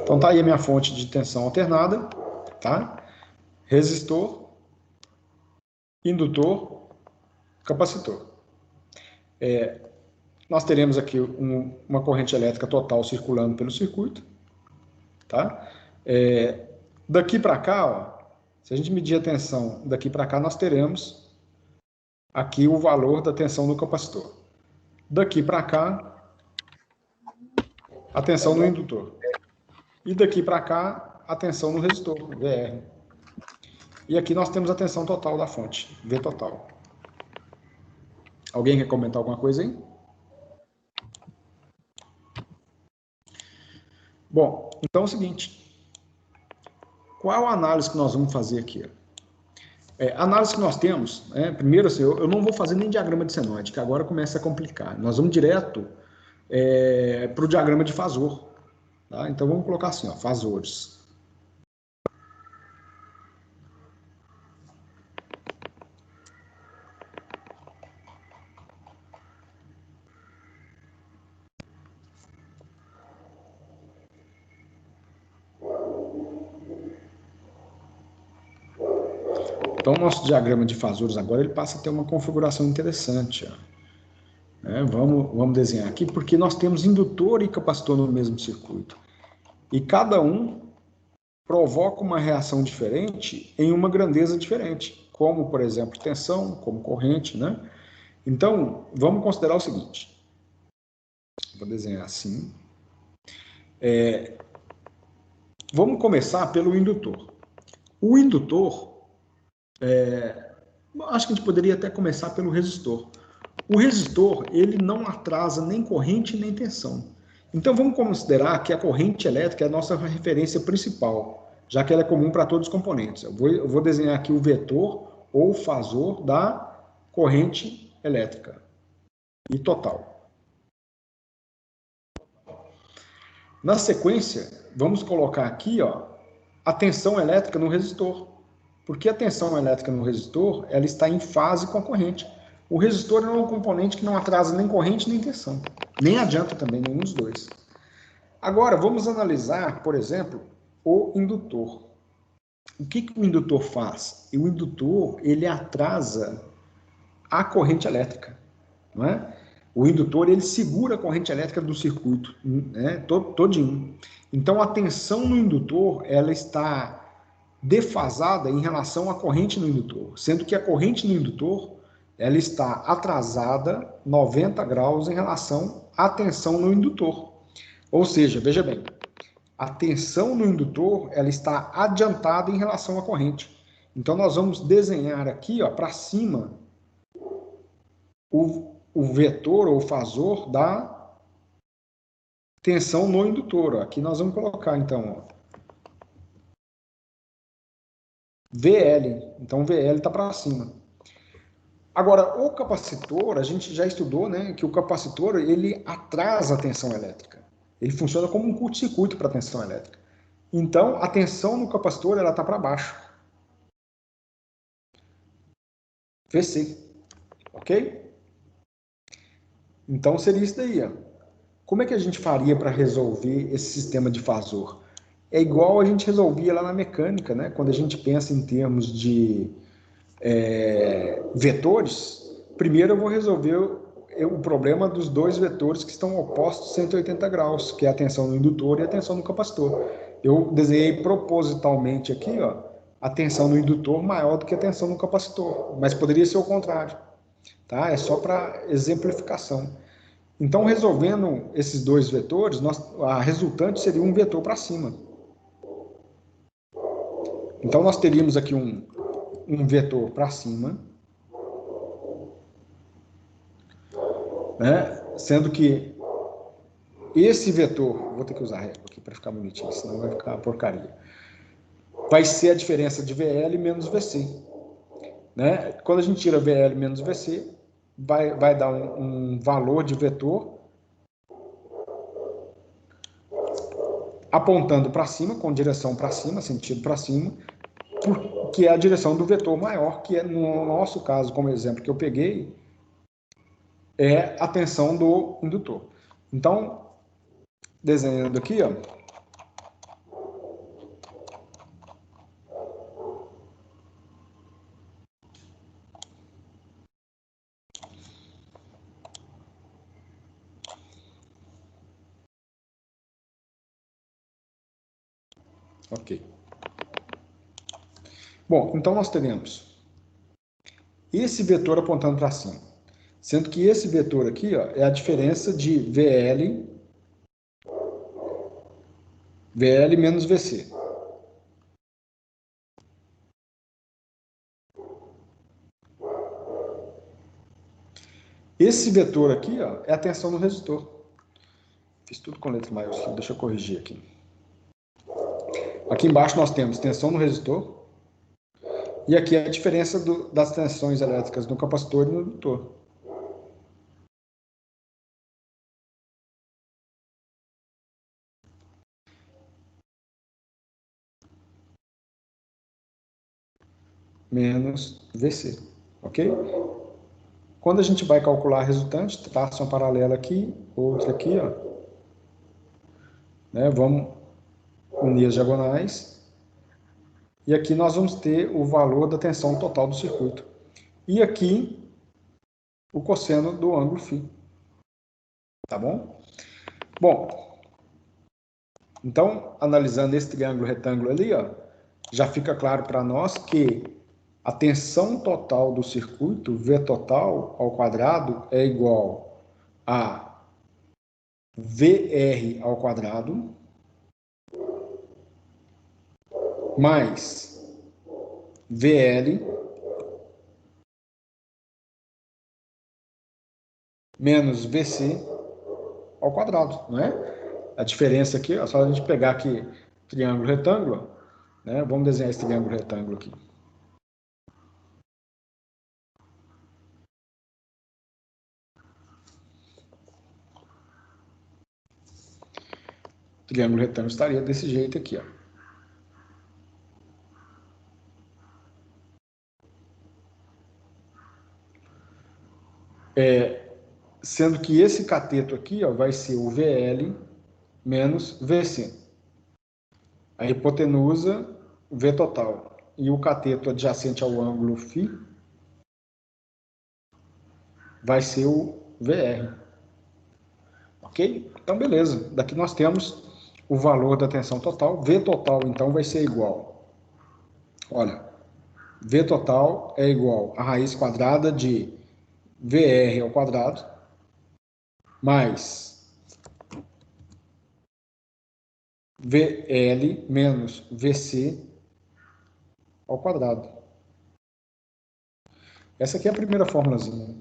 Então tá aí a minha fonte de tensão alternada, tá? Resistor, indutor, capacitor. Nós teremos aqui uma corrente elétrica total circulando pelo circuito, tá? Daqui para cá, ó, se a gente medir a tensão daqui para cá, nós teremos aqui o valor da tensão no capacitor. Daqui para cá, a tensão no indutor. E daqui para cá, a tensão no resistor, VR. E aqui nós temos a tensão total da fonte, V total. Alguém quer comentar alguma coisa aí? Bom, então é o seguinte. Qual a análise que nós vamos fazer aqui? A análise que nós temos, primeiro assim, eu não vou fazer nem diagrama de senoide, que agora começa a complicar. Nós vamos direto para o diagrama de Fazor. Tá? Então vamos colocar assim, ó, Fazores. Então, o nosso diagrama de Fazores agora ele passa a ter uma configuração interessante. Ó. Vamos desenhar aqui, porque nós temos indutor e capacitor no mesmo circuito. E cada um provoca uma reação diferente em uma grandeza diferente, como, por exemplo, tensão, como corrente, né? Então, vamos considerar o seguinte. Vou desenhar assim. Vamos começar pelo indutor. O indutor, acho que a gente poderia até começar pelo resistor. O resistor, ele não atrasa nem corrente nem tensão. Então, vamos considerar que a corrente elétrica é a nossa referência principal, já que ela é comum para todos os componentes. Eu vou desenhar aqui o vetor ou fazor da corrente elétrica e total. Na sequência, vamos colocar aqui, ó, a tensão elétrica no resistor. Porque a tensão elétrica no resistor, ela está em fase com a corrente. O resistor é um componente que não atrasa nem corrente nem tensão. Nem adianta também, nenhum dos dois. Agora, vamos analisar, por exemplo, o indutor. O que o indutor faz? O indutor, ele atrasa a corrente elétrica, não é? O indutor, ele segura a corrente elétrica do circuito, né, todinho. Então, a tensão no indutor, ela está defasada em relação à corrente no indutor, sendo que a corrente no indutor, ela está atrasada 90 graus em relação à tensão no indutor. Ou seja, veja bem, a tensão no indutor, ela está adiantada em relação à corrente. Então, nós vamos desenhar aqui, para cima, o vetor ou fasor da tensão no indutor. Ó. Aqui nós vamos colocar, então, ó, VL. Então, VL está para cima. Agora, o capacitor, a gente já estudou, né, que o capacitor, ele atrasa a tensão elétrica. Ele funciona como um curto-circuito para a tensão elétrica. Então, a tensão no capacitor, ela está para baixo. VC. Ok? Então, seria isso daí. Ó. Como é que a gente faria para resolver esse sistema de fasor? É igual a gente resolvia lá na mecânica, né? Quando a gente pensa em termos de vetores, primeiro eu vou resolver o problema dos dois vetores que estão opostos 180 graus, que é a tensão no indutor e a tensão no capacitor. Eu desenhei propositalmente aqui, ó, a tensão no indutor maior do que a tensão no capacitor, mas poderia ser o contrário, tá? É só para exemplificação. Então, resolvendo esses dois vetores, a resultante seria um vetor para cima. Então, nós teríamos aqui um vetor para cima, né? Sendo que esse vetor, vou ter que usar régua aqui para ficar bonitinho, senão vai ficar uma porcaria, vai ser a diferença de VL menos VC. Né? Quando a gente tira VL menos VC, vai dar um valor de vetor apontando para cima, com direção para cima, sentido para cima, que é a direção do vetor maior, que é, no nosso caso, como exemplo que eu peguei, é a tensão do indutor. Então, desenhando aqui, ó, ok. Bom, então nós teremos esse vetor apontando para cima, sendo que esse vetor aqui, ó, é a diferença de VL menos VC. Esse vetor aqui, ó, é a tensão no resistor. Fiz tudo com letra maiúscula, deixa eu corrigir aqui. Aqui embaixo nós temos tensão no resistor, e aqui é a diferença das tensões elétricas no capacitor e no indutor. Menos VC, ok? Quando a gente vai calcular a resultante, traça uma paralela aqui, outra aqui, ó. Né? Vamos unir as diagonais. E aqui nós vamos ter o valor da tensão total do circuito. E aqui, o cosseno do ângulo φ. Tá bom? Bom, então, analisando esse triângulo retângulo ali, ó, já fica claro para nós que a tensão total do circuito, V total ao quadrado, é igual a VR ao quadrado mais VL menos VC ao quadrado, não é? A diferença aqui, é só a gente pegar aqui triângulo retângulo, né? Vamos desenhar esse triângulo retângulo aqui. triângulo retângulo estaria desse jeito aqui, ó. Sendo que esse cateto aqui, ó, vai ser o VL menos VC. A hipotenusa, V total. E o cateto adjacente ao ângulo φ vai ser o VR. Ok? Então, beleza. Daqui nós temos o valor da tensão total. V total, então, vai ser igual. Olha, V total é igual a raiz quadrada de VR ao quadrado mais VL menos VC ao quadrado. Essa aqui é a primeira fórmulazinha.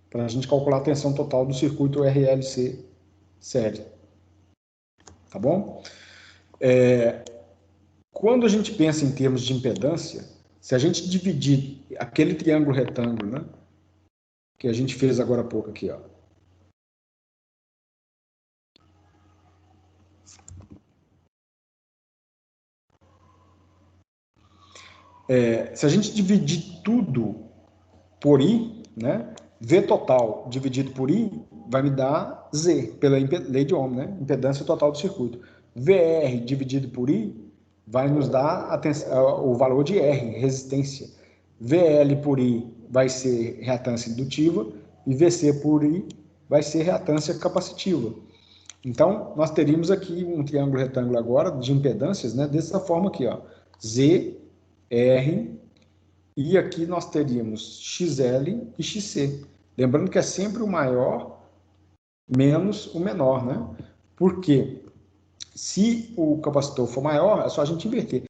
Para a gente calcular a tensão total do circuito RLC série. Tá bom? Quando a gente pensa em termos de impedância, se a gente dividir aquele triângulo retângulo, né, que a gente fez agora há pouco aqui, ó, se a gente dividir tudo por I, né, V total dividido por I vai me dar Z, pela lei de Ohm, né, impedância total do circuito. VR dividido por I vai nos dar o valor de R, resistência. VL por I vai ser reatância indutiva e VC por I vai ser reatância capacitiva. Então, nós teríamos aqui um triângulo retângulo agora de impedâncias, né, dessa forma aqui, ó, Z, R, e aqui nós teríamos XL e XC. Lembrando que é sempre o maior menos o menor, né? Porque se o capacitor for maior, é só a gente inverter.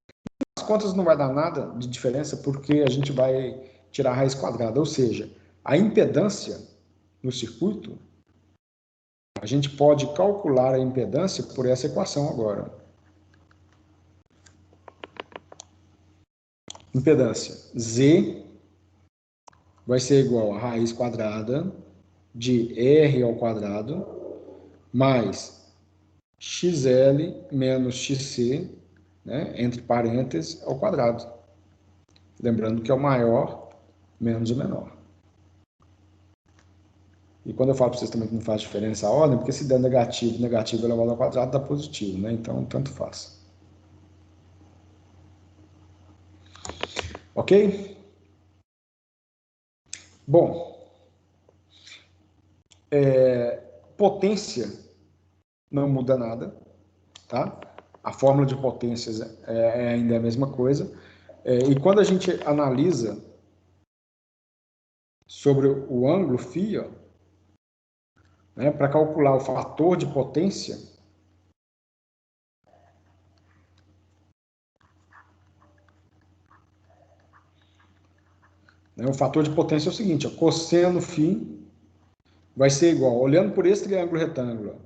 As contas não vai dar nada de diferença porque a gente vai tirar a raiz quadrada, ou seja, a impedância no circuito, a gente pode calcular a impedância por essa equação agora. Impedância Z vai ser igual a raiz quadrada de R ao quadrado mais XL menos XC, né, entre parênteses, ao quadrado. Lembrando que é o maior menos o menor. E quando eu falo para vocês também que não faz diferença a ordem, porque se der negativo, negativo elevado ao quadrado dá positivo, né? Então, tanto faz. Ok? Bom, potência não muda nada, tá? A fórmula de potências é ainda a mesma coisa. E quando a gente analisa sobre o ângulo φ, né, para calcular o fator de potência, né, o fator de potência é o seguinte, ó, cosseno φ vai ser igual, olhando por esse triângulo retângulo,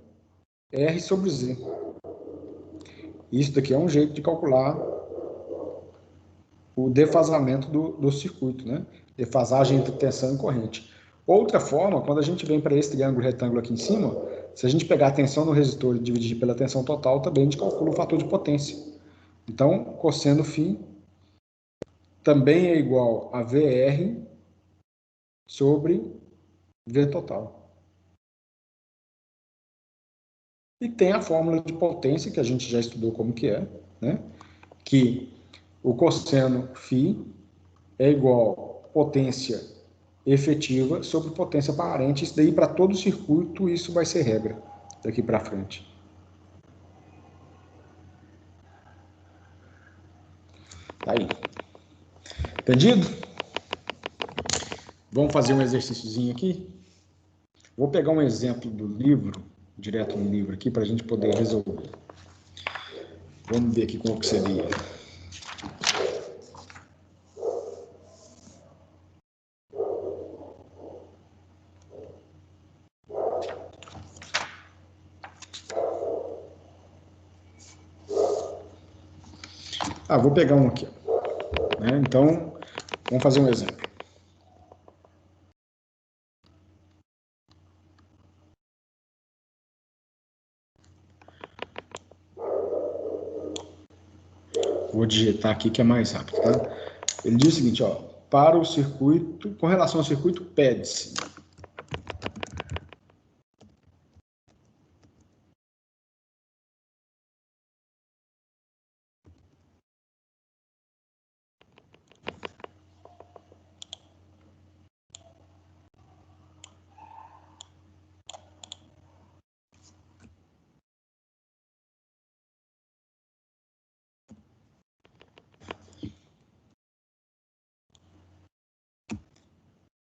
R sobre Z. Isso daqui é um jeito de calcular o defasamento do circuito, né? Defasagem entre tensão e corrente. Outra forma, quando a gente vem para esse triângulo retângulo aqui em cima, se a gente pegar a tensão no resistor e dividir pela tensão total, também a gente calcula o fator de potência. Então, cosseno φ também é igual a VR sobre V total. E tem a fórmula de potência, que a gente já estudou como que é, né? Que o cosseno φ é igual a potência efetiva sobre potência aparente. Isso daí, para todo o circuito, isso vai ser regra daqui para frente. Tá aí. Entendido? Vamos fazer um exercíciozinho aqui? Vou pegar um exemplo do livro, direto no livro aqui, para a gente poder resolver. Vamos ver aqui como que seria. Vou pegar um aqui. Né? Então, vamos fazer um exemplo. Vou digitar aqui que é mais rápido, tá? Ele diz o seguinte, ó, para o circuito, com relação ao circuito, pede-se.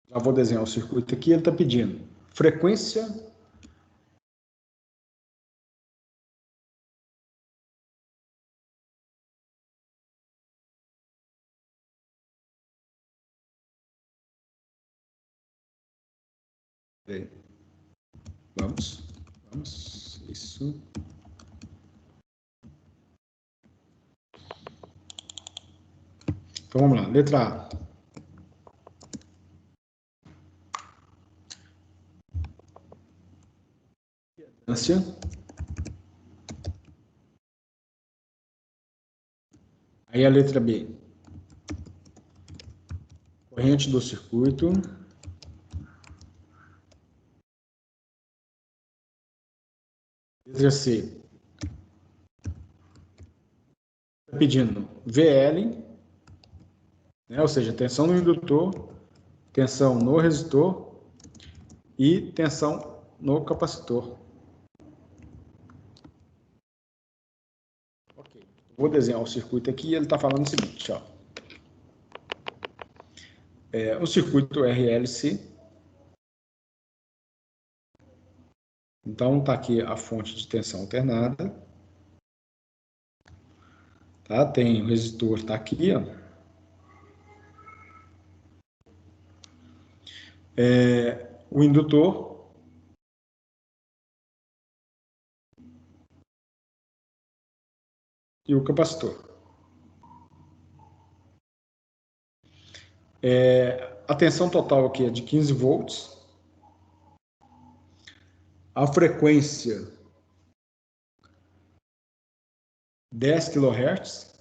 Já vou desenhar o circuito aqui, ele está pedindo frequência vamos, isso. Então vamos lá, letra A. Aí a letra B. Corrente do circuito. Letra C. Está pedindo VL, né, ou seja, tensão no indutor, tensão no resistor e tensão no capacitor. Ok. Vou desenhar o circuito aqui e ele está falando o seguinte, ó. O circuito RLC. Então, está aqui a fonte de tensão alternada. Tá? Tem o resistor, está aqui, ó. O indutor. E o capacitor. A tensão total aqui é de 15 volts. A frequência 10 kHz.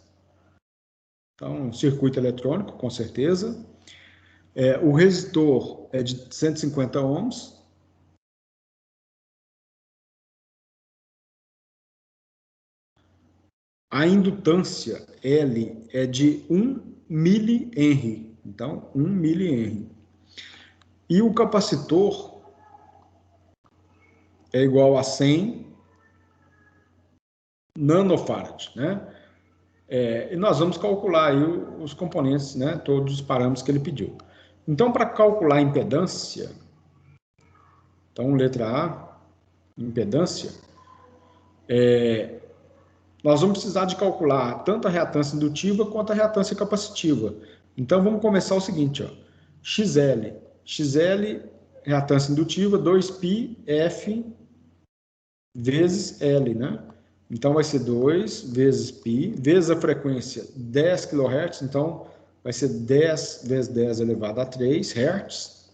Então, um circuito eletrônico, com certeza. O resistor é de 150 ohms. A indutância L é de 1 mH. Então, 1 mH. E o capacitor é igual a 100 nanofarad, né? E nós vamos calcular aí os componentes, né? Todos os parâmetros que ele pediu. Então, para calcular a impedância, então, letra A, impedância, nós vamos precisar de calcular tanto a reatância indutiva quanto a reatância capacitiva. Então, vamos começar o seguinte, ó. XL, reatância indutiva, 2πf vezes L, né? Então, vai ser 2 vezes π, vezes a frequência 10 kHz, então, vai ser 10 vezes 10 elevado a 3 Hz,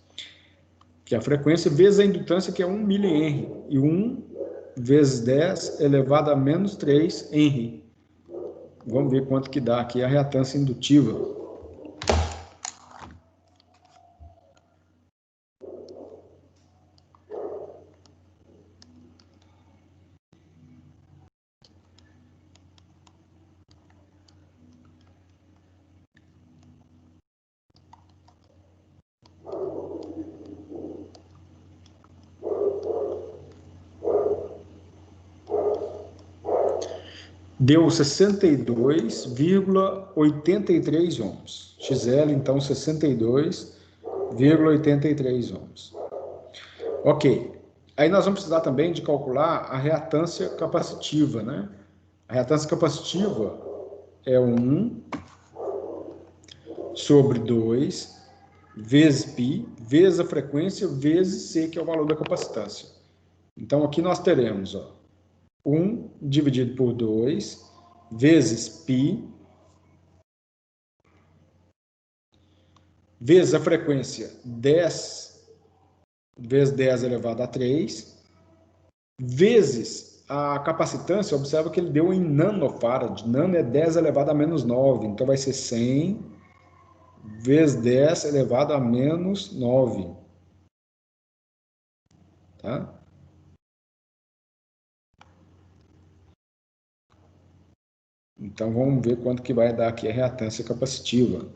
que é a frequência, vezes a indutância, que é 1 mH, e 1 vezes 10 elevado a menos 3 Henry. Vamos ver quanto que dá aqui a reatância indutiva. Deu 62,83 ohms. XL, então, 62,83 ohms. Ok. Aí nós vamos precisar também de calcular a reatância capacitiva, né? A reatância capacitiva é 1 sobre 2 vezes π, vezes a frequência, vezes C, que é o valor da capacitância. Então, aqui nós teremos, ó, 1 dividido por 2, vezes π, vezes a frequência 10 vezes 10 elevado a 3, vezes a capacitância, observa que ele deu em nanofarad. Nano é 10 elevado a menos 9. Então, vai ser 100 vezes 10 elevado a menos 9. Tá? Então, vamos ver quanto que vai dar aqui a reatância capacitiva.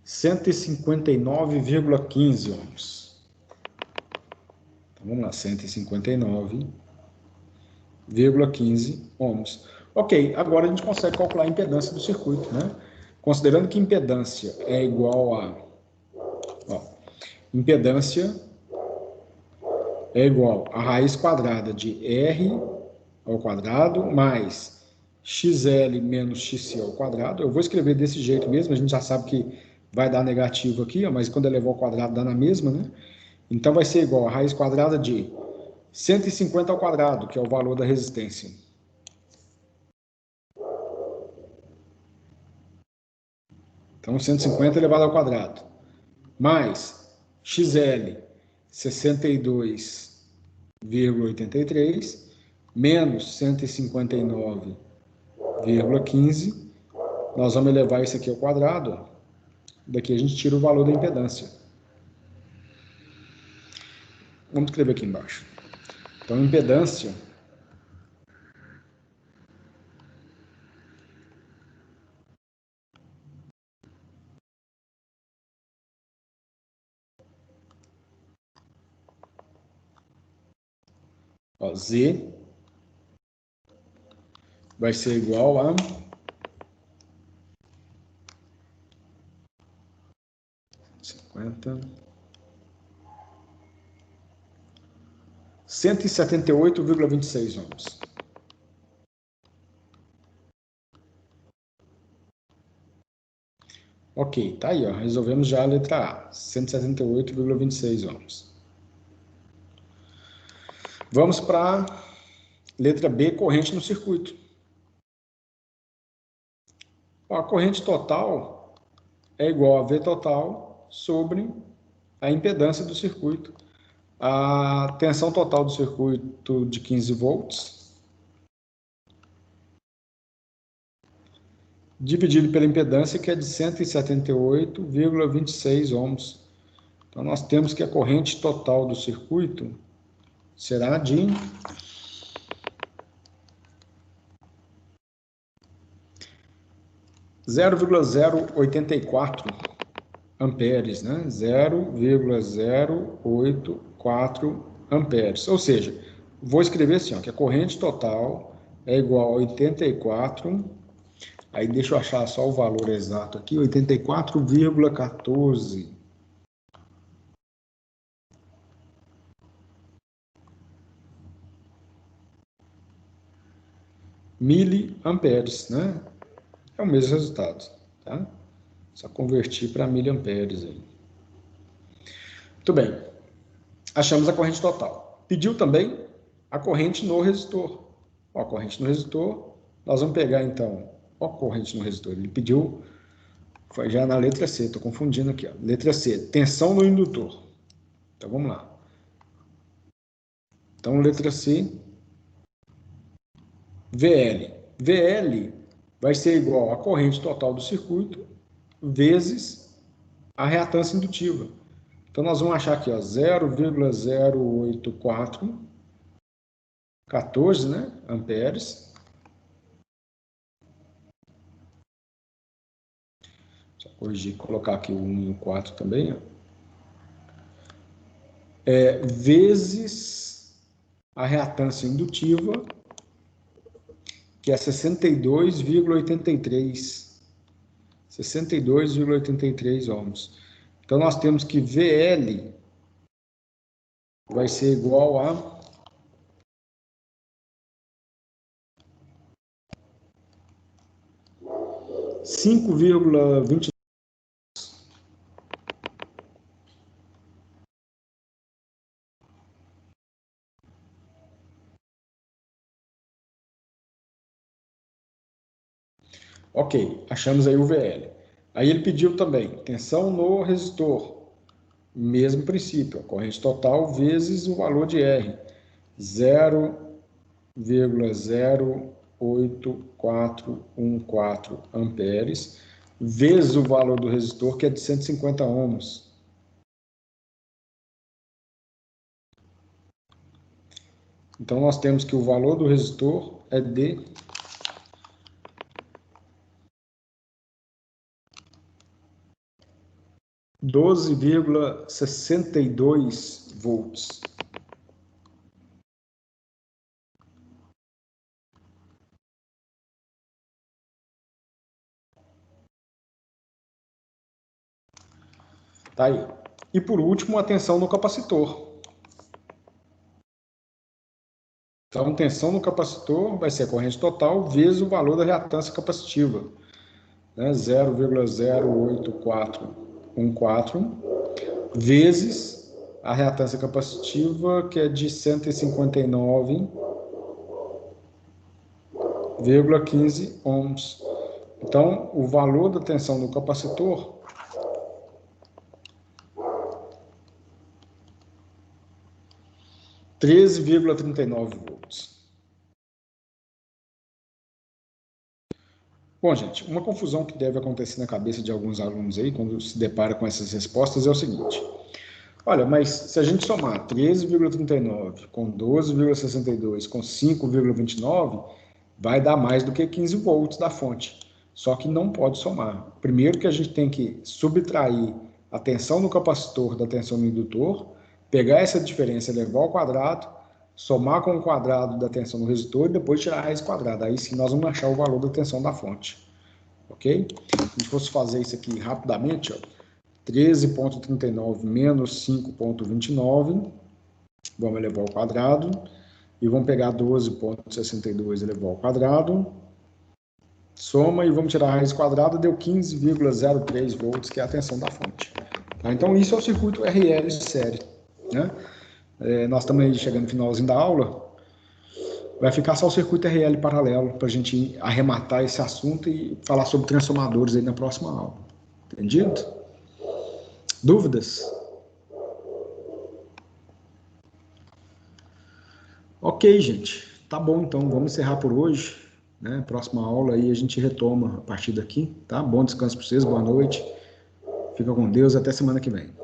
Cento e 159,15 ohms. Então, vamos lá, 159,15 ohms. Ok, agora a gente consegue calcular a impedância do circuito, né? Considerando que impedância é igual a... Ó, impedância é igual a raiz quadrada de R ao quadrado mais XL menos XC ao quadrado. Eu vou escrever desse jeito mesmo, a gente já sabe que vai dar negativo aqui, ó, mas quando elevar ao quadrado dá na mesma, né? Então vai ser igual a raiz quadrada de 150 ao quadrado, que é o valor da resistência. Então 150 elevado ao quadrado, mais XL 62,83 menos 159,15. Nós vamos elevar isso aqui ao quadrado. Daqui a gente tira o valor da impedância. Vamos escrever aqui embaixo. Então, impedância Z vai ser igual a 178,26 ohms. Ok, tá aí, ó, resolvemos já a letra A, 178,26 ohms. Vamos para a letra B, corrente no circuito. A corrente total é igual a V total sobre a impedância do circuito. A tensão total do circuito de 15 volts, dividido pela impedância, que é de 178,26 ohms. Então, nós temos que a corrente total do circuito será de 0,084 amperes, né? 0,084 amperes. Ou seja, vou escrever assim, ó, que a corrente total é igual a 84, aí deixa eu achar só o valor exato aqui, 84,14 miliamperes, né? É o mesmo resultado, tá? Só convertir para miliamperes aí. Muito bem. Achamos a corrente total. Pediu também a corrente no resistor. Ó, a corrente no resistor, nós vamos pegar então, ó, a corrente no resistor. Ele pediu, foi já na letra C, estou confundindo aqui, ó. Letra C, tensão no indutor. Então vamos lá. Então, letra C, VL. VL vai ser igual à corrente total do circuito vezes a reatância indutiva. Então, nós vamos achar aqui, ó, 0,08414, né, amperes. Só corrigir, colocar aqui o 1 e o 4 também, ó. Vezes a reatância indutiva, que é 62,83 ohms. Então, nós temos que VL vai ser igual a 5,20 Ok, achamos aí o VL. Aí ele pediu também tensão no resistor. Mesmo princípio, a corrente total vezes o valor de R. 0,08414 amperes, vezes o valor do resistor, que é de 150 ohms. Então, nós temos que o valor do resistor é de 12,62 volts. Tá aí. E por último, a tensão no capacitor. Então, tensão no capacitor vai ser a corrente total vezes o valor da reatância capacitiva, né? 0,08414 vezes a reatância capacitiva, que é de 159,15 ohms. Então, o valor da tensão do capacitor é 13,39 volts. Bom, gente, uma confusão que deve acontecer na cabeça de alguns alunos aí, quando se depara com essas respostas, é o seguinte. Olha, mas se a gente somar 13,39 com 12,62 com 5,29, vai dar mais do que 15 volts da fonte. Só que não pode somar. Primeiro que a gente tem que subtrair a tensão no capacitor da tensão no indutor, pegar essa diferença, levar ao quadrado, somar com o quadrado da tensão no resistor e depois tirar a raiz quadrada. Aí sim nós vamos achar o valor da tensão da fonte. Ok? Se a gente fosse fazer isso aqui rapidamente, ó, 13,39 menos 5,29, vamos elevar ao quadrado, e vamos pegar 12,62 elevar ao quadrado, soma e vamos tirar a raiz quadrada, deu 15,03 volts, que é a tensão da fonte. Tá? Então, isso é o circuito RL de série. Né? Nós estamos aí chegando no finalzinho da aula, vai ficar só o circuito RL paralelo, para a gente arrematar esse assunto e falar sobre transformadores aí na próxima aula. Entendido? Dúvidas? Ok, gente. Tá bom, então. Vamos encerrar por hoje. Né? Próxima aula aí a gente retoma a partir daqui. Tá? Bom descanso para vocês. Boa noite. Fica com Deus. Até semana que vem.